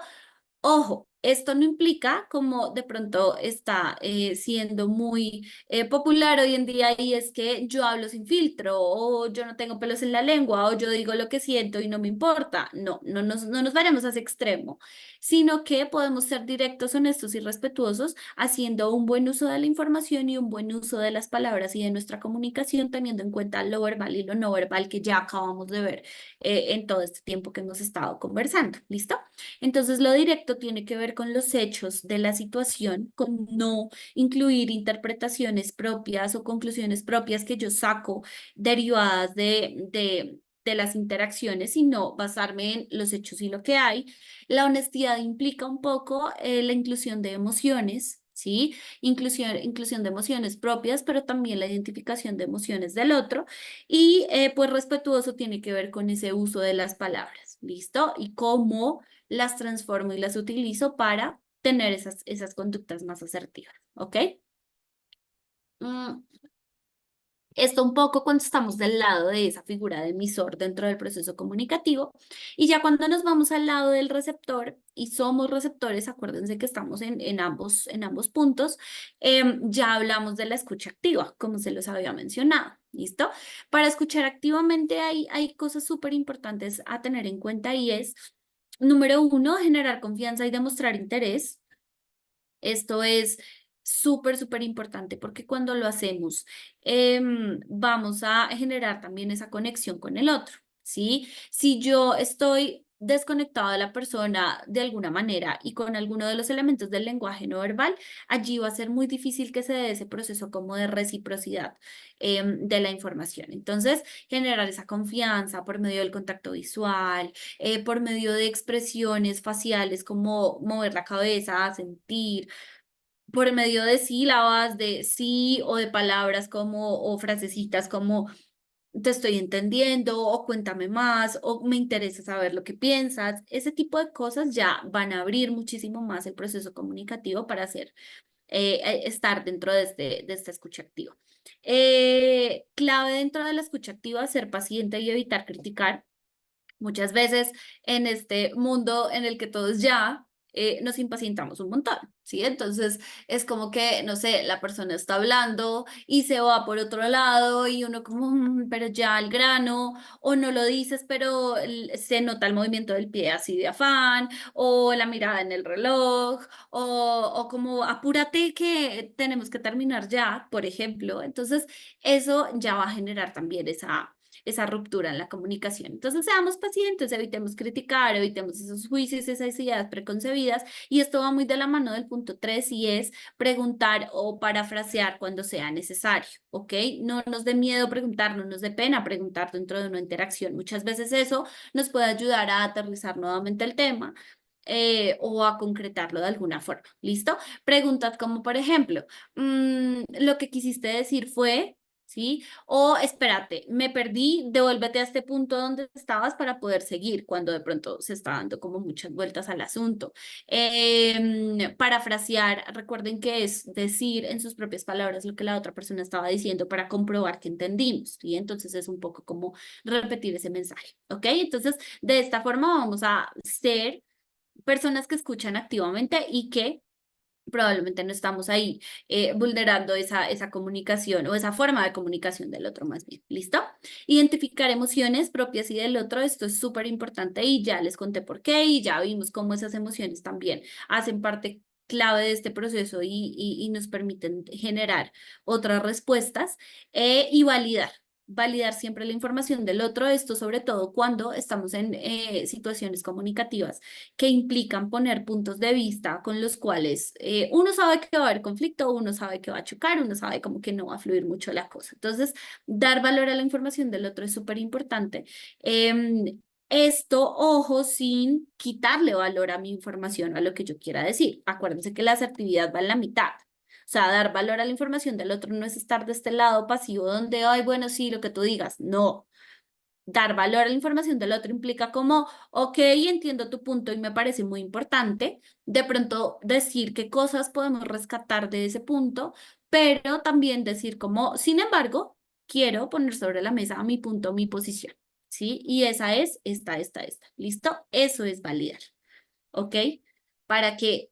Ojo, esto no implica, como de pronto está siendo muy popular hoy en día, y es que yo hablo sin filtro, o yo no tengo pelos en la lengua, o yo digo lo que siento y no me importa. No nos vayamos a ese extremo, sino que podemos ser directos, honestos y respetuosos, haciendo un buen uso de la información y un buen uso de las palabras y de nuestra comunicación, teniendo en cuenta lo verbal y lo no verbal que ya acabamos de ver en todo este tiempo que hemos estado conversando. ¿Listo? Entonces, lo directo tiene que ver con los hechos de la situación, con no incluir interpretaciones propias o conclusiones propias que yo saco derivadas de las interacciones, sino basarme en los hechos y lo que hay. La honestidad implica un poco la inclusión de emociones. ¿Sí? Inclusión de emociones propias, pero también la identificación de emociones del otro. Y pues respetuoso tiene que ver con ese uso de las palabras, ¿listo? Y cómo las transformo y las utilizo para tener esas conductas más asertivas, ¿ok? Mm, Esto un poco cuando estamos del lado de esa figura de emisor dentro del proceso comunicativo, y ya cuando nos vamos al lado del receptor y somos receptores, acuérdense que estamos en ambos puntos. Ya hablamos de la escucha activa, como se los había mencionado, ¿listo? Para escuchar activamente hay cosas súper importantes a tener en cuenta, y es, número uno, generar confianza y demostrar interés. Esto es súper importante, porque cuando lo hacemos, vamos a generar también esa conexión con el otro, ¿sí? Si yo estoy desconectado de la persona de alguna manera y con alguno de los elementos del lenguaje no verbal, allí va a ser muy difícil que se dé ese proceso como de reciprocidad de la información. Entonces, generar esa confianza por medio del contacto visual, por medio de expresiones faciales como mover la cabeza, sentir, por medio de sílabas, de sí, o de palabras como, o frasecitas como te estoy entendiendo, o cuéntame más, o me interesa saber lo que piensas. Ese tipo de cosas ya van a abrir muchísimo más el proceso comunicativo para estar dentro de esta escucha activa. Clave dentro de la escucha activa: ser paciente y evitar criticar. Muchas veces en este mundo en el que todo es ya, nos impacientamos un montón, ¿sí? Entonces es como que, no sé, la persona está hablando y se va por otro lado y uno como, pero ya al grano, o no lo dices, pero se nota el movimiento del pie así de afán, o la mirada en el reloj, o como apúrate que tenemos que terminar ya, por ejemplo. Entonces eso ya va a generar también esa ruptura en la comunicación. Entonces, seamos pacientes, evitemos criticar, evitemos esos juicios, esas ideas preconcebidas, y esto va muy de la mano del punto 3 y es preguntar o parafrasear cuando sea necesario, ¿ok? No nos dé miedo preguntar, no nos dé pena preguntar dentro de una interacción. Muchas veces eso nos puede ayudar a aterrizar nuevamente el tema. O a concretarlo de alguna forma, ¿listo? Preguntas como, por ejemplo, lo que quisiste decir fue, ¿sí? O espérate, me perdí, devuélvete a este punto donde estabas para poder seguir, cuando de pronto se está dando como muchas vueltas al asunto. Parafrasear, recuerden que es decir en sus propias palabras lo que la otra persona estaba diciendo para comprobar que entendimos, ¿sí? Entonces es un poco como repetir ese mensaje, ¿ok? Entonces, de esta forma vamos a ser personas que escuchan activamente y que probablemente no estamos ahí vulnerando esa comunicación o esa forma de comunicación del otro más bien. ¿Listo? Identificar emociones propias y del otro, esto es súper importante y ya les conté por qué y ya vimos cómo esas emociones también hacen parte clave de este proceso y nos permiten generar otras respuestas y validar siempre la información del otro, esto sobre todo cuando estamos en situaciones comunicativas que implican poner puntos de vista con los cuales uno sabe que va a haber conflicto, uno sabe que va a chocar, uno sabe como que no va a fluir mucho la cosa. Entonces, dar valor a la información del otro es súper importante. Esto, ojo, sin quitarle valor a mi información, a lo que yo quiera decir. Acuérdense que la asertividad va en la mitad. O sea, dar valor a la información del otro no es estar de este lado pasivo donde, ay, bueno, sí, lo que tú digas. No. Dar valor a la información del otro implica como, ok, entiendo tu punto y me parece muy importante. De pronto decir qué cosas podemos rescatar de ese punto, pero también decir como, sin embargo, quiero poner sobre la mesa mi punto, mi posición, ¿sí? Y esa es esta. ¿Listo? Eso es validar, ¿ok? Para que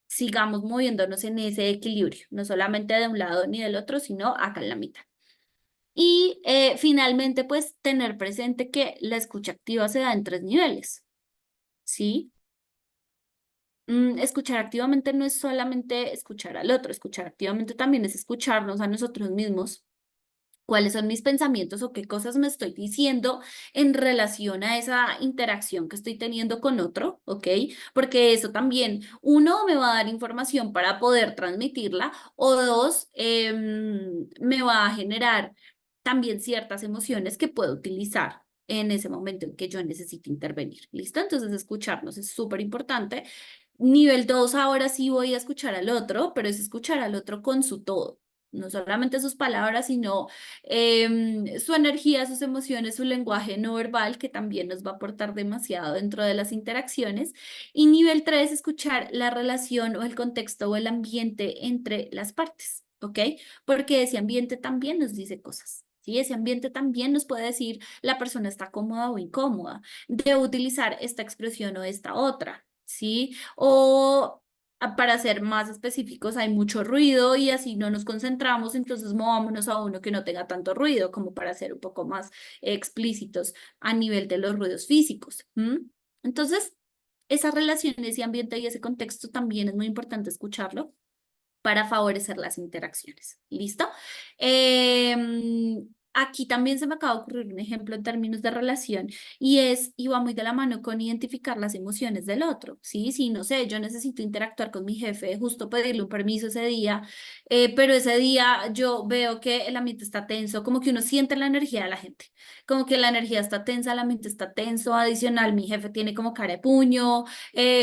sigamos moviéndonos en ese equilibrio, no solamente de un lado ni del otro, sino acá en la mitad. Y finalmente, pues tener presente que la escucha activa se da en 3 niveles, ¿sí? Escuchar activamente no es solamente escuchar al otro, escuchar activamente también es escucharnos a nosotros mismos. ¿Cuáles son mis pensamientos o qué cosas me estoy diciendo en relación a esa interacción que estoy teniendo con otro? ¿Ok? Porque eso también, uno, me va a dar información para poder transmitirla, o dos, me va a generar también ciertas emociones que puedo utilizar en ese momento en que yo necesito intervenir. ¿Listo? Entonces, escucharnos es súper importante. Nivel 2, ahora sí voy a escuchar al otro, pero es escuchar al otro con su todo. No solamente sus palabras, sino su energía, sus emociones, su lenguaje no verbal, que también nos va a aportar demasiado dentro de las interacciones. Y nivel 3, escuchar la relación o el contexto o el ambiente entre las partes, ¿ok? Porque ese ambiente también nos dice cosas. ¿Sí? Ese ambiente también nos puede decir la persona está cómoda o incómoda, debo utilizar esta expresión o esta otra, ¿sí? O para ser más específicos, hay mucho ruido y así no nos concentramos, entonces movámonos a uno que no tenga tanto ruido, como para ser un poco más explícitos a nivel de los ruidos físicos. Entonces, esas relaciones, ese ambiente y ese contexto también es muy importante escucharlo para favorecer las interacciones. ¿Listo? Aquí también se me acaba de ocurrir un ejemplo en términos de relación y va muy de la mano con identificar las emociones del otro, ¿sí? Si, no sé, yo necesito interactuar con mi jefe, justo pedirle un permiso ese día, pero ese día yo veo que el ambiente está tenso, como que uno siente la energía de la gente, como que la energía está tensa, el ambiente está tenso, adicional, mi jefe tiene como cara de puño,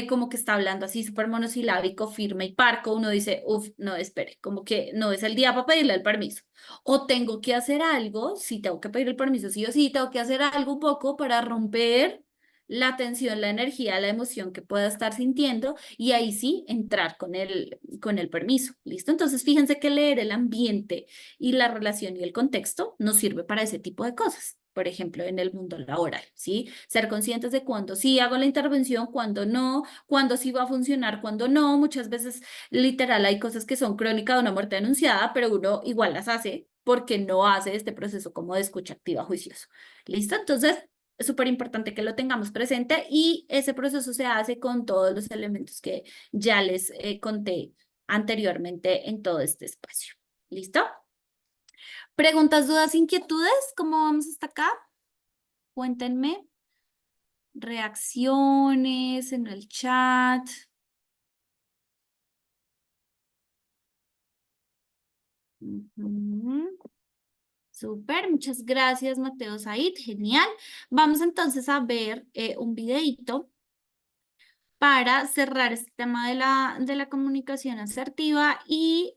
como que está hablando así súper monosilábico, firme y parco, uno dice, uff, no, espere, como que no es el día para pedirle el permiso. O tengo que hacer algo, si tengo que pedir el permiso, sí o sí, tengo que hacer algo un poco para romper la tensión, la energía, la emoción que pueda estar sintiendo y ahí sí entrar con el permiso. ¿Listo? Entonces, fíjense que leer el ambiente y la relación y el contexto nos sirve para ese tipo de cosas. Por ejemplo, en el mundo laboral, ¿sí? Ser conscientes de cuándo sí hago la intervención, cuándo no, cuándo sí va a funcionar, cuándo no. Muchas veces, literal, hay cosas que son crónica de una muerte anunciada, pero uno igual las hace porque no hace este proceso como de escucha activa juicioso. ¿Listo? Entonces, es súper importante que lo tengamos presente y ese proceso se hace con todos los elementos que ya les conté anteriormente en todo este espacio. ¿Listo? Preguntas, dudas, inquietudes, ¿cómo vamos hasta acá? Cuéntenme. Reacciones en el chat. Ujú. Súper, muchas gracias, Mateo Said, genial. Vamos entonces a ver un videíto para cerrar este tema de la comunicación asertiva y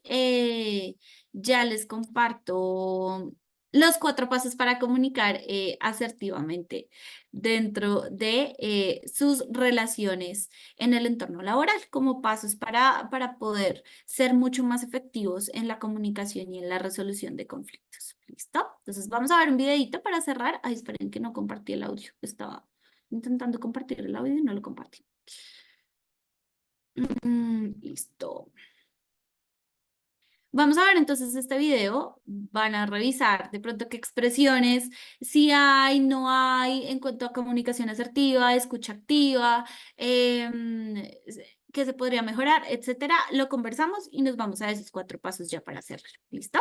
ya les comparto los 4 pasos para comunicar asertivamente dentro de sus relaciones en el entorno laboral, como pasos para poder ser mucho más efectivos en la comunicación y en la resolución de conflictos. ¿Listo? Entonces vamos a ver un videito para cerrar. Ay, esperen que no compartí el audio. Estaba intentando compartir el audio y no lo compartí. Listo. Vamos a ver entonces este video. Van a revisar de pronto qué expresiones, si hay, no hay, en cuanto a comunicación asertiva, escucha activa, qué se podría mejorar, etcétera. Lo conversamos y nos vamos a esos 4 pasos ya para hacerlo. ¿Listo?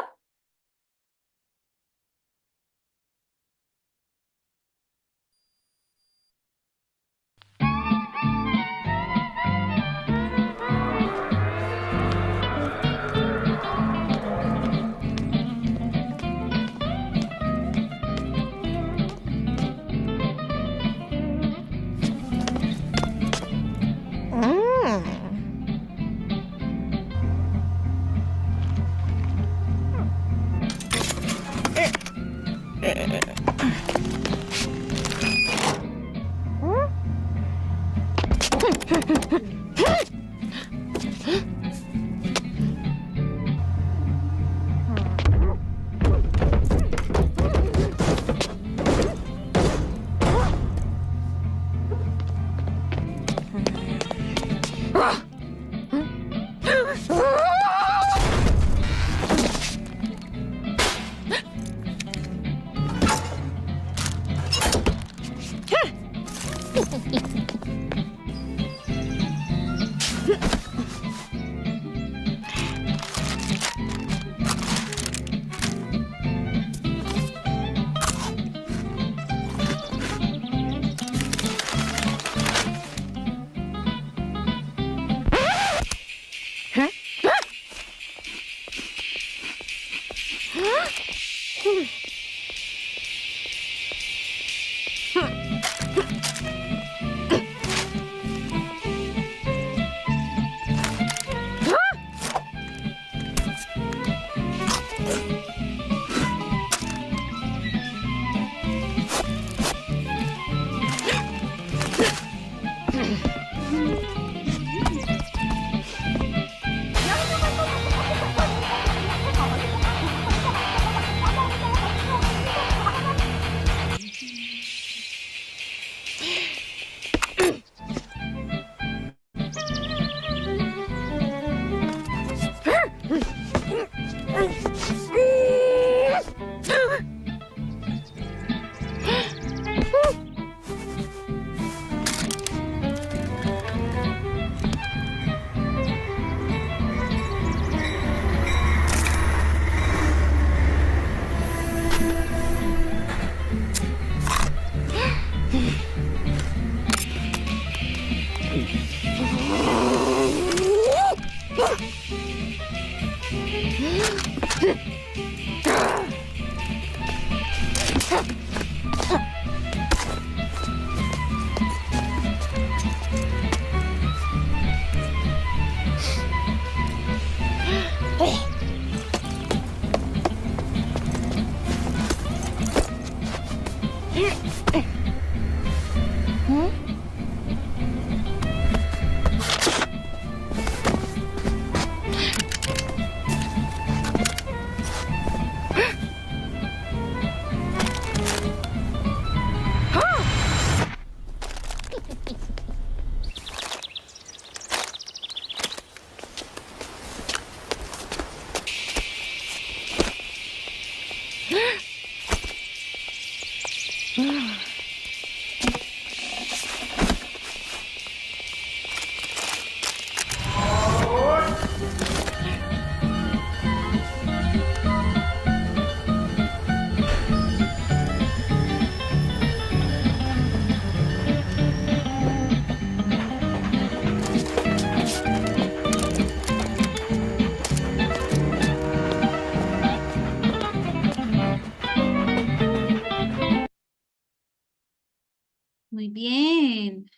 Muy bien.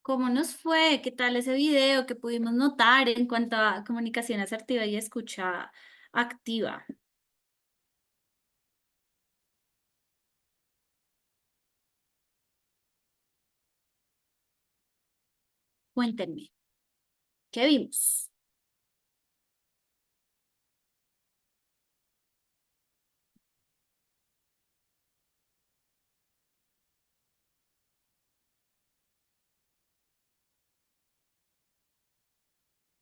¿Cómo nos fue? ¿Qué tal ese video que pudimos notar en cuanto a comunicación asertiva y escucha activa? Cuéntenme, ¿qué vimos?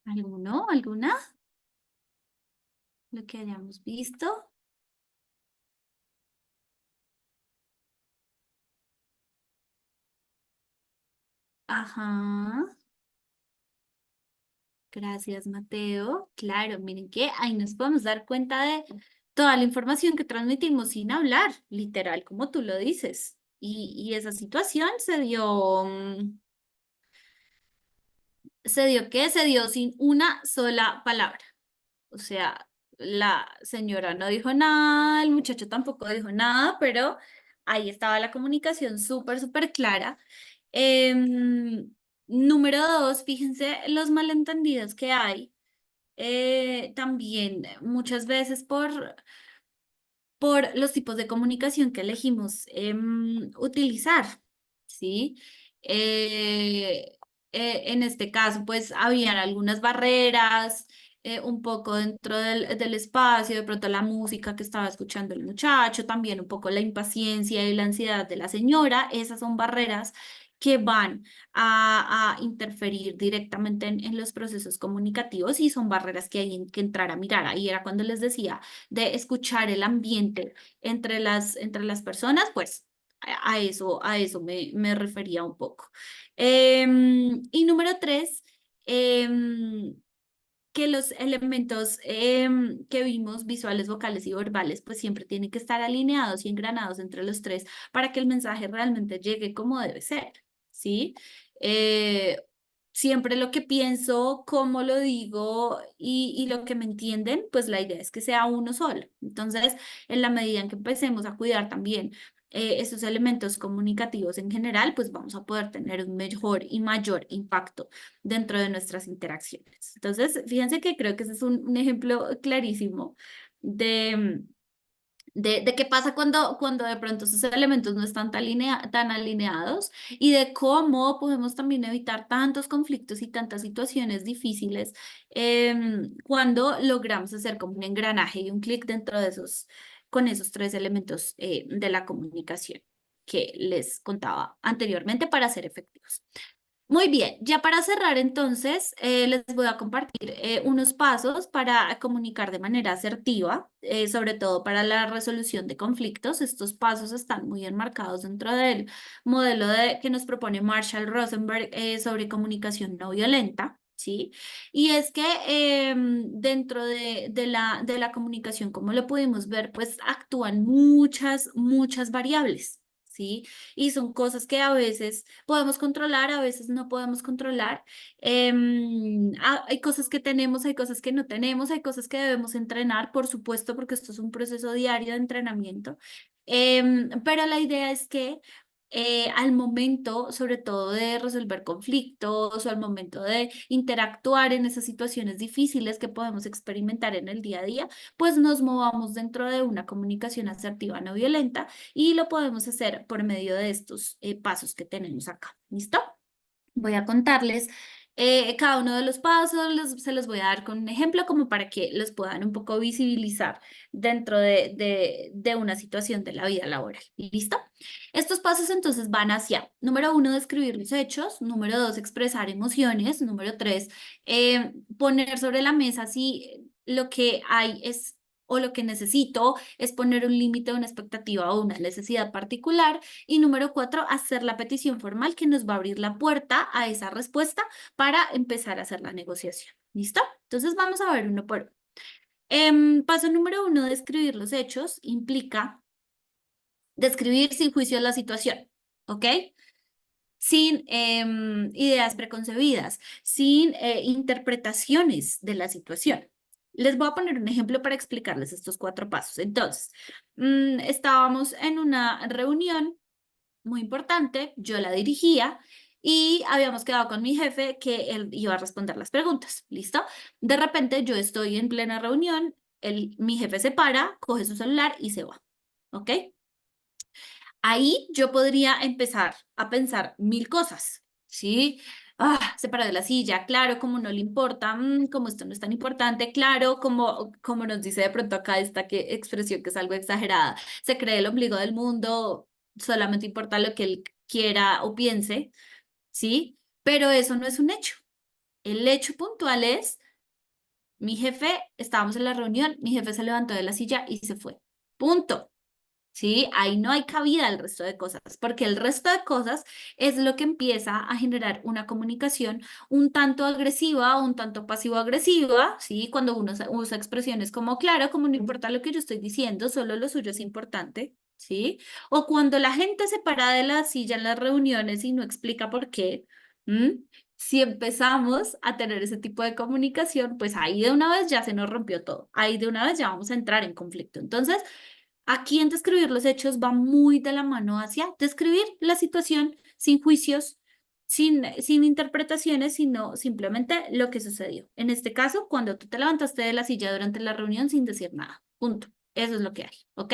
¿Alguno? ¿Alguna? Lo que hayamos visto. Ajá. Gracias, Mateo. Claro, miren que ahí nos podemos dar cuenta de toda la información que transmitimos sin hablar, literal, como tú lo dices. Y esa situación se dio, ¿se dio qué? Se dio sin una sola palabra. O sea, la señora no dijo nada, el muchacho tampoco dijo nada, pero ahí estaba la comunicación súper, súper clara. Número dos, fíjense los malentendidos que hay. También muchas veces por los tipos de comunicación que elegimos utilizar, ¿sí? Eh, en este caso, pues habían algunas barreras, un poco dentro del espacio, de pronto la música que estaba escuchando el muchacho, también un poco la impaciencia y la ansiedad de la señora, esas son barreras que van a interferir directamente en los procesos comunicativos y son barreras que hay que entrar a mirar. Ahí era cuando les decía de escuchar el ambiente entre las personas, pues a eso me refería un poco. Y número tres, que los elementos que vimos, visuales, vocales y verbales, pues siempre tienen que estar alineados y engranados entre los tres para que el mensaje realmente llegue como debe ser, ¿sí? Eh, Siempre lo que pienso, cómo lo digo y lo que me entienden, pues la idea es que sea uno solo. Entonces, en la medida en que empecemos a cuidar también esos elementos comunicativos en general, pues vamos a poder tener un mejor y mayor impacto dentro de nuestras interacciones. Entonces, fíjense que creo que ese es un ejemplo clarísimo de, de qué pasa cuando de pronto esos elementos no están tan alineados y de cómo podemos también evitar tantos conflictos y tantas situaciones difíciles cuando logramos hacer como un engranaje y un clic dentro de con esos tres elementos de la comunicación que les contaba anteriormente para ser efectivos. Muy bien, ya para cerrar entonces, les voy a compartir unos pasos para comunicar de manera asertiva, sobre todo para la resolución de conflictos. Estos pasos están muy enmarcados dentro del modelo que nos propone Marshall Rosenberg sobre comunicación no violenta. ¿Sí? Y es que dentro de la comunicación, como lo pudimos ver, pues actúan muchas variables, ¿sí? Y son cosas que a veces podemos controlar, a veces no podemos controlar. Hay cosas que tenemos, hay cosas que no tenemos, hay cosas que debemos entrenar, por supuesto, porque esto es un proceso diario de entrenamiento. Pero la idea es que al momento, sobre todo de resolver conflictos o al momento de interactuar en esas situaciones difíciles que podemos experimentar en el día a día, pues nos movamos dentro de una comunicación asertiva no violenta y lo podemos hacer por medio de estos pasos que tenemos acá. ¿Listo? Voy a contarles cada uno de los pasos, se los voy a dar con un ejemplo como para que los puedan un poco visibilizar dentro de una situación de la vida laboral. ¿Listo? Estos pasos entonces van hacia, número uno, describir los hechos, número dos, expresar emociones, número tres, poner sobre la mesa si lo que hay es o lo que necesito es poner un límite, una expectativa o una necesidad particular. Y número cuatro, hacer la petición formal que nos va a abrir la puerta a esa respuesta para empezar a hacer la negociación. ¿Listo? Entonces vamos a ver uno por uno. Paso número uno, describir los hechos, implica describir sin juicio la situación, ¿ok? Sin ideas preconcebidas, sin interpretaciones de la situación. Les voy a poner un ejemplo para explicarles estos cuatro pasos. Entonces, estábamos en una reunión muy importante, yo la dirigía y habíamos quedado con mi jefe que él iba a responder las preguntas, ¿listo? De repente yo estoy en plena reunión, mi jefe se para, coge su celular y se va, ¿ok? Ahí yo podría empezar a pensar mil cosas, ¿sí? Se paró de la silla, claro, como no le importa, como esto no es tan importante, claro, como nos dice de pronto acá esta expresión que es algo exagerada, se cree el ombligo del mundo, solamente importa lo que él quiera o piense, ¿sí? Pero eso no es un hecho. El hecho puntual es, mi jefe, estábamos en la reunión, mi jefe se levantó de la silla y se fue. Punto. ¿Sí? Ahí no hay cabida al resto de cosas, porque el resto de cosas es lo que empieza a generar una comunicación un tanto agresiva, un tanto pasivo-agresiva, ¿sí? Cuando uno usa expresiones como, claro, como no importa lo que yo estoy diciendo, solo lo suyo es importante, ¿sí? O cuando la gente se para de la silla en las reuniones y no explica por qué, ¿m? Si empezamos a tener ese tipo de comunicación, pues ahí de una vez ya se nos rompió todo, ahí de una vez ya vamos a entrar en conflicto. Entonces, aquí en describir los hechos va muy de la mano hacia describir la situación sin juicios, sin interpretaciones, sino simplemente lo que sucedió. En este caso, cuando tú te levantaste de la silla durante la reunión sin decir nada. Punto. Eso es lo que hay, ¿ok?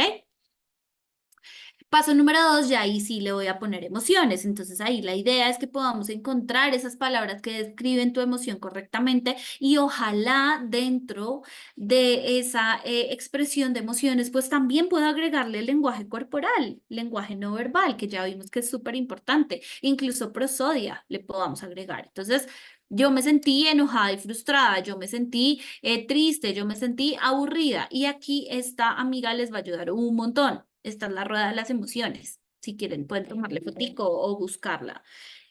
Paso número 2, ya ahí sí le voy a poner emociones. Entonces ahí la idea es que podamos encontrar esas palabras que describen tu emoción correctamente y ojalá dentro de esa expresión de emociones, pues también pueda agregarle el lenguaje corporal, lenguaje no verbal, que ya vimos que es súper importante. Incluso prosodia le podamos agregar. Entonces, yo me sentí enojada y frustrada, yo me sentí triste, yo me sentí aburrida y aquí esta amiga les va a ayudar un montón. Esta es la rueda de las emociones. Si quieren pueden tomarle fotico o buscarla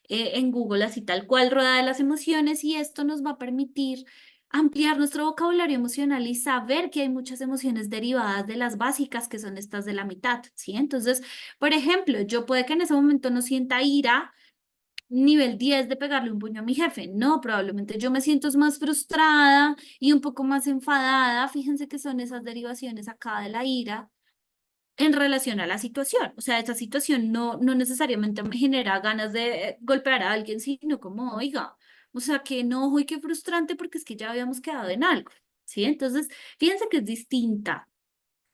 en Google así tal cual, rueda de las emociones, y esto nos va a permitir ampliar nuestro vocabulario emocional y saber que hay muchas emociones derivadas de las básicas que son estas de la mitad, ¿sí? Entonces, por ejemplo, yo puede que en ese momento no sienta ira, nivel 10 de pegarle un puño a mi jefe. No, probablemente yo me siento más frustrada y un poco más enfadada. Fíjense que son esas derivaciones acá de la ira en relación a la situación. O sea, esa situación no necesariamente me genera ganas de golpear a alguien, sino como, oiga, o sea, qué enojo y qué frustrante porque es que ya habíamos quedado en algo, ¿sí? Entonces, fíjense que es distinta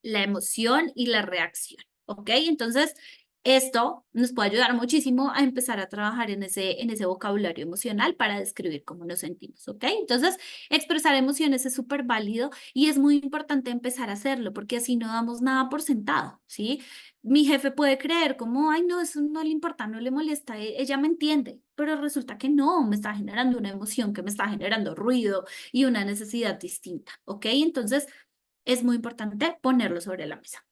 la emoción y la reacción, ¿ok? Entonces, esto nos puede ayudar muchísimo a empezar a trabajar en ese vocabulario emocional para describir cómo nos sentimos, ¿ok? Entonces, expresar emociones es súper válido y es muy importante empezar a hacerlo porque así no damos nada por sentado, ¿sí? Mi jefe puede creer como, ay, no, eso no le importa, no le molesta, ella me entiende, pero resulta que no, me está generando una emoción que me está generando ruido y una necesidad distinta, ¿ok? Entonces, es muy importante ponerlo sobre la mesa.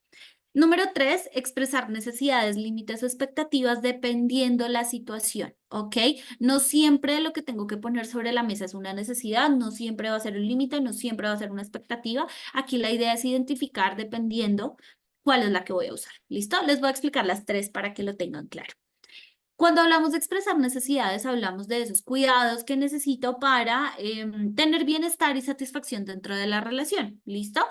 Número 3, expresar necesidades, límites o expectativas dependiendo la situación, ¿ok? No siempre lo que tengo que poner sobre la mesa es una necesidad, no siempre va a ser un límite, no siempre va a ser una expectativa. Aquí la idea es identificar dependiendo cuál es la que voy a usar. ¿Listo? Les voy a explicar las 3 para que lo tengan claro. Cuando hablamos de expresar necesidades, hablamos de esos cuidados que necesito para tener bienestar y satisfacción dentro de la relación. ¿Listo?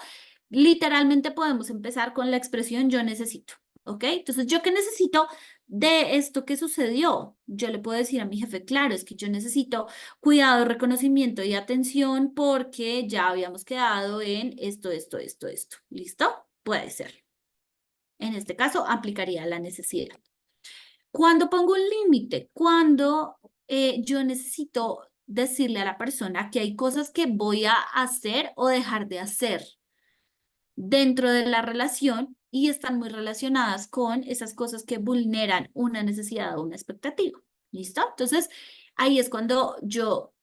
Literalmente podemos empezar con la expresión yo necesito. ¿Ok? Entonces, ¿yo qué necesito de esto que sucedió? Yo le puedo decir a mi jefe, claro, es que yo necesito cuidado, reconocimiento y atención porque ya habíamos quedado en esto, esto, esto, esto. ¿Listo? Puede ser. En este caso, aplicaría la necesidad. Cuando pongo un límite, cuando yo necesito decirle a la persona que hay cosas que voy a hacer o dejar de hacer dentro de la relación y están muy relacionadas con esas cosas que vulneran una necesidad o una expectativa. ¿Listo? Entonces, ahí es cuando yo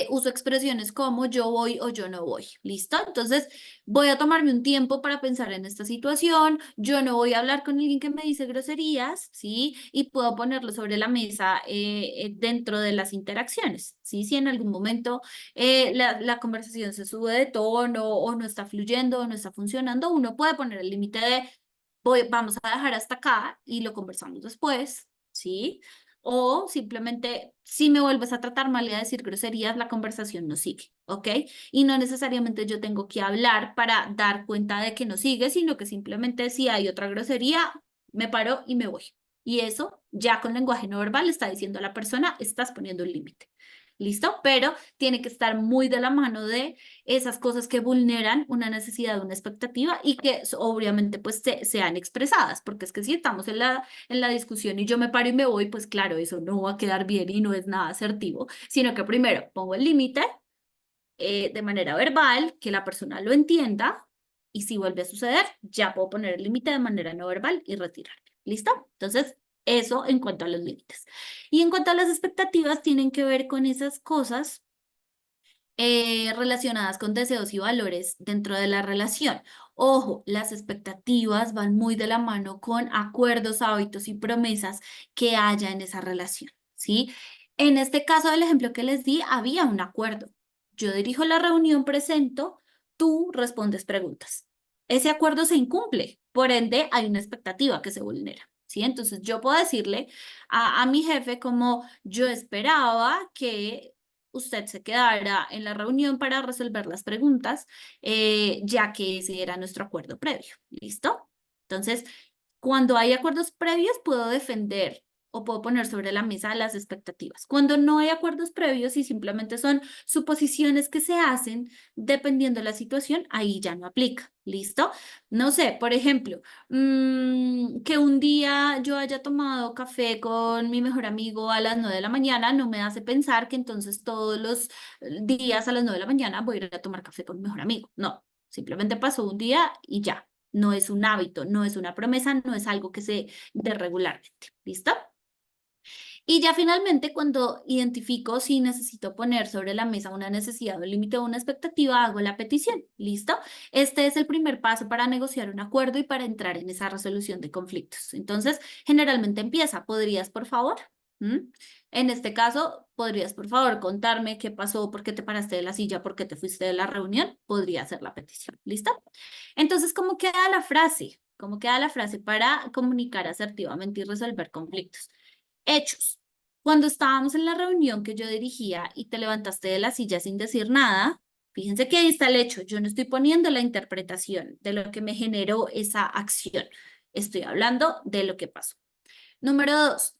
uso expresiones como yo voy o yo no voy, ¿listo? Entonces voy a tomarme un tiempo para pensar en esta situación, yo no voy a hablar con alguien que me dice groserías, ¿sí? Y puedo ponerlo sobre la mesa dentro de las interacciones, ¿sí? Si en algún momento la conversación se sube de tono o no está fluyendo o no está funcionando, uno puede poner el límite de vamos a dejar hasta acá y lo conversamos después, ¿sí? O simplemente, si me vuelves a tratar mal y a decir groserías, la conversación no sigue, ¿ok? Y no necesariamente yo tengo que hablar para dar cuenta de que no sigue, sino que simplemente si hay otra grosería, me paro y me voy, Y eso ya con lenguaje no verbal le está diciendo a la persona, estás poniendo un límite. ¿Listo? Pero tiene que estar muy de la mano de esas cosas que vulneran una necesidad, una expectativa y que obviamente pues sean expresadas, porque es que si estamos en la discusión y yo me paro y me voy, pues claro, eso no va a quedar bien y no es nada asertivo, sino que primero pongo el límite de manera verbal, que la persona lo entienda y si vuelve a suceder, ya puedo poner el límite de manera no verbal y retirarme. ¿Listo? Entonces, eso en cuanto a los límites. Y en cuanto a las expectativas, tienen que ver con esas cosas relacionadas con deseos y valores dentro de la relación. Ojo, las expectativas van muy de la mano con acuerdos, hábitos y promesas que haya en esa relación, ¿sí? En este caso del ejemplo que les di, había un acuerdo. Yo dirijo la reunión, presento, tú respondes preguntas. Ese acuerdo se incumple, por ende hay una expectativa que se vulnera, ¿sí? Entonces yo puedo decirle a mi jefe como yo esperaba que usted se quedara en la reunión para resolver las preguntas, ya que ese era nuestro acuerdo previo. ¿Listo? Entonces, cuando hay acuerdos previos, puedo defender o puedo poner sobre la mesa las expectativas. Cuando no hay acuerdos previos y simplemente son suposiciones que se hacen dependiendo de la situación, ahí ya no aplica. ¿Listo? No sé, por ejemplo, que un día yo haya tomado café con mi mejor amigo a las 9 de la mañana no me hace pensar que entonces todos los días a las 9 de la mañana voy a ir a tomar café con mi mejor amigo. No, simplemente pasó un día y ya. No es un hábito, no es una promesa, no es algo que se dé regularmente. ¿Listo? Y ya finalmente, cuando identifico si necesito poner sobre la mesa una necesidad, un límite o una expectativa, hago la petición. ¿Listo? Este es el primer paso para negociar un acuerdo y para entrar en esa resolución de conflictos. Entonces, generalmente empieza, ¿podrías, por favor? ¿Mm? En este caso, ¿podrías, por favor, contarme qué pasó, por qué te paraste de la silla, por qué te fuiste de la reunión? Podría ser la petición. ¿Listo? Entonces, ¿cómo queda la frase? ¿Cómo queda la frase para comunicar asertivamente y resolver conflictos? Hechos. Cuando estábamos en la reunión que yo dirigía y te levantaste de la silla sin decir nada, fíjense que ahí está el hecho. Yo no estoy poniendo la interpretación de lo que me generó esa acción. Estoy hablando de lo que pasó. Número 2,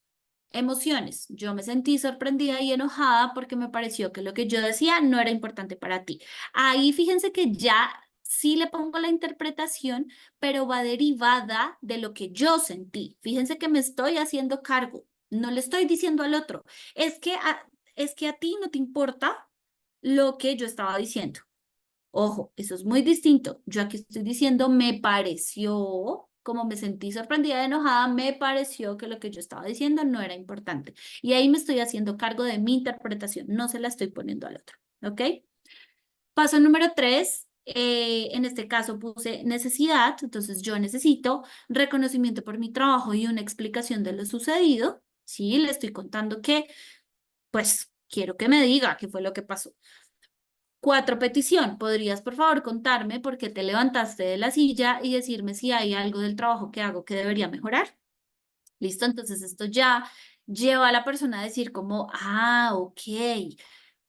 emociones. Yo me sentí sorprendida y enojada porque me pareció que lo que yo decía no era importante para ti. Ahí fíjense que ya sí le pongo la interpretación, pero va derivada de lo que yo sentí. Fíjense que me estoy haciendo cargo. No le estoy diciendo al otro, es que a ti no te importa lo que yo estaba diciendo. Ojo, eso es muy distinto. Yo aquí estoy diciendo, me pareció, como me sentí sorprendida, enojada, me pareció que lo que yo estaba diciendo no era importante. Y ahí me estoy haciendo cargo de mi interpretación, no se la estoy poniendo al otro. ¿Ok? Paso número 3, en este caso puse necesidad, entonces yo necesito reconocimiento por mi trabajo y una explicación de lo sucedido. Sí, le estoy contando que, pues, quiero que me diga qué fue lo que pasó. 4, petición. ¿Podrías, por favor, contarme por qué te levantaste de la silla y decirme si hay algo del trabajo que hago que debería mejorar? ¿Listo? Entonces esto ya lleva a la persona a decir como, ok,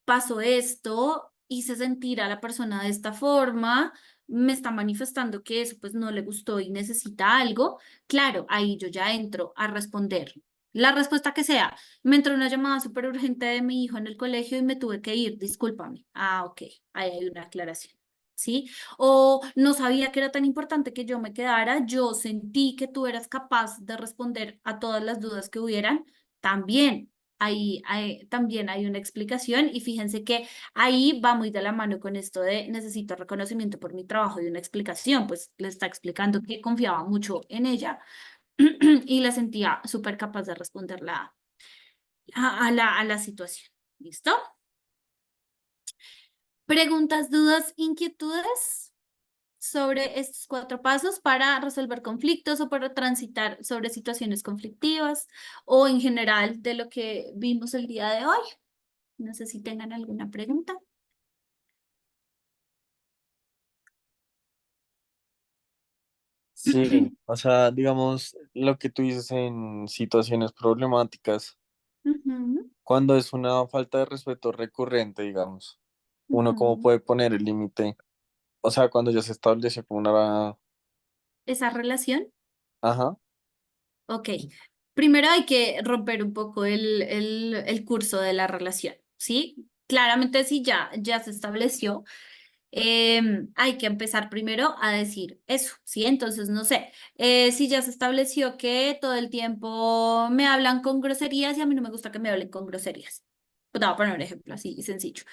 pasó esto, hice sentir a la persona de esta forma, me está manifestando que eso pues no le gustó y necesita algo. Claro, ahí yo ya entro a responder. La respuesta que sea, me entró una llamada súper urgente de mi hijo en el colegio y me tuve que ir, discúlpame. Ok, ahí hay una aclaración. ¿Sí? O no sabía que era tan importante que yo me quedara, yo sentí que tú eras capaz de responder a todas las dudas que hubieran, también también hay una explicación y fíjense que ahí va muy de la mano con esto de necesito reconocimiento por mi trabajo y una explicación, pues le está explicando que confiaba mucho en ella y la sentía súper capaz de responderla a la situación. ¿Listo? ¿Preguntas, dudas, inquietudes sobre estos 4 pasos para resolver conflictos o para transitar sobre situaciones conflictivas o en general de lo que vimos el día de hoy? No sé si tengan alguna pregunta. Sí, o sea, digamos, lo que tú dices en situaciones problemáticas, Ujú, cuando es una falta de respeto recurrente, digamos, uno cómo ujú. puede poner el límite, o sea, cuando ya se establece como una, Esa relación, ajá, ok. primero hay que romper un poco el curso de la relación, ¿sí? Claramente si ya se estableció, hay que empezar primero a decir eso, ¿sí? Entonces, no sé, si ya se estableció que todo el tiempo me hablan con groserías y a mí no me gusta que me hablen con groserías. Pues te voy a poner un ejemplo así sencillo.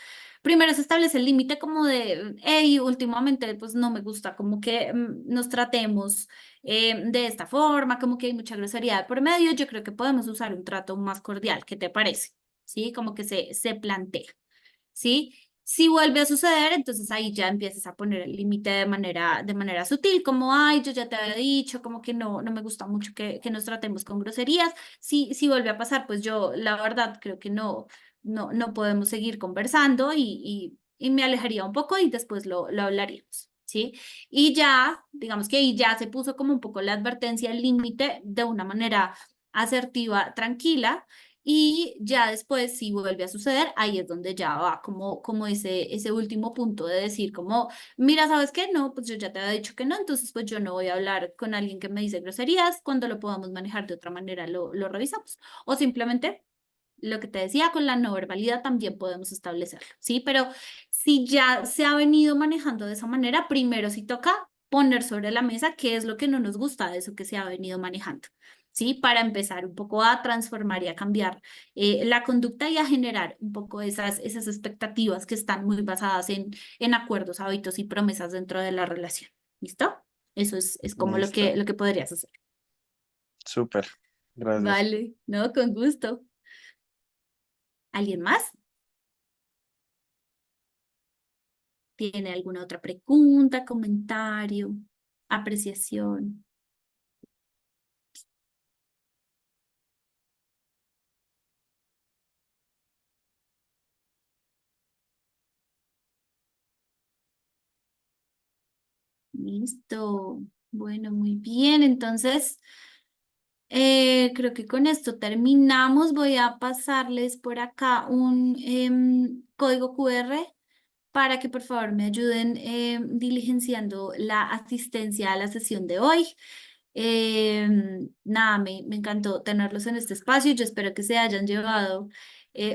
Primero se establece el límite como de, hey, últimamente pues no me gusta como que nos tratemos de esta forma, como que hay mucha grosería de por medio, yo creo que podemos usar un trato más cordial, ¿qué te parece? ¿Sí? Como que se plantea. ¿Sí? Si vuelve a suceder, entonces ahí ya empiezas a poner el límite de manera sutil, como, ay, yo ya te había dicho, como que no me gusta mucho que nos tratemos con groserías. Si vuelve a pasar, pues yo la verdad creo que no podemos seguir conversando y me alejaría un poco y después lo hablaríamos, ¿sí? Y ya, digamos que ahí ya se puso como un poco la advertencia, el límite de una manera asertiva, tranquila. Y ya después, si vuelve a suceder, ahí es donde ya va como ese último punto de decir como, mira, ¿sabes qué? No, pues yo ya te había dicho que no, entonces pues yo no voy a hablar con alguien que me dice groserías, cuando lo podamos manejar de otra manera lo revisamos. O simplemente, lo que te decía, con la no verbalidad también podemos establecerlo, ¿sí? Pero si ya se ha venido manejando de esa manera, primero sí toca poner sobre la mesa qué es lo que no nos gusta de eso que se ha venido manejando. ¿Sí? Para empezar un poco a transformar y a cambiar la conducta y a generar un poco esas expectativas que están muy basadas en acuerdos, hábitos y promesas dentro de la relación. ¿Listo? Eso es como Listo. lo que podrías hacer. Súper. Gracias. Vale, ¿no? Con gusto. ¿Alguien más? ¿Tiene alguna otra pregunta, comentario, apreciación? Listo. Bueno, muy bien. Entonces, creo que con esto terminamos. Voy a pasarles por acá un código QR para que por favor me ayuden diligenciando la asistencia a la sesión de hoy. Nada, me encantó tenerlos en este espacio. Yo espero que se hayan llevado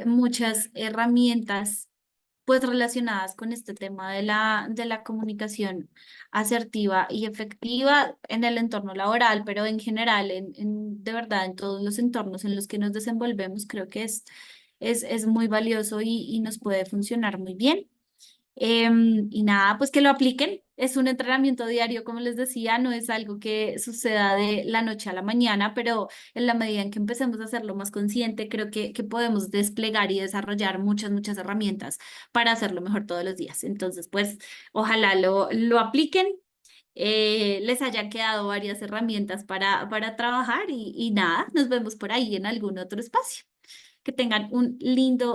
muchas herramientas pues relacionadas con este tema de la comunicación asertiva y efectiva en el entorno laboral, pero en general, de verdad, en todos los entornos en los que nos desenvolvemos, creo que es muy valioso y nos puede funcionar muy bien. Y nada, pues que lo apliquen. Es un entrenamiento diario, como les decía, no es algo que suceda de la noche a la mañana, pero en la medida en que empecemos a hacerlo más consciente, creo que podemos desplegar y desarrollar muchas herramientas para hacerlo mejor todos los días. Entonces, pues, ojalá lo apliquen. Les hayan quedado varias herramientas para trabajar y nada, nos vemos por ahí en algún otro espacio. Que tengan un lindo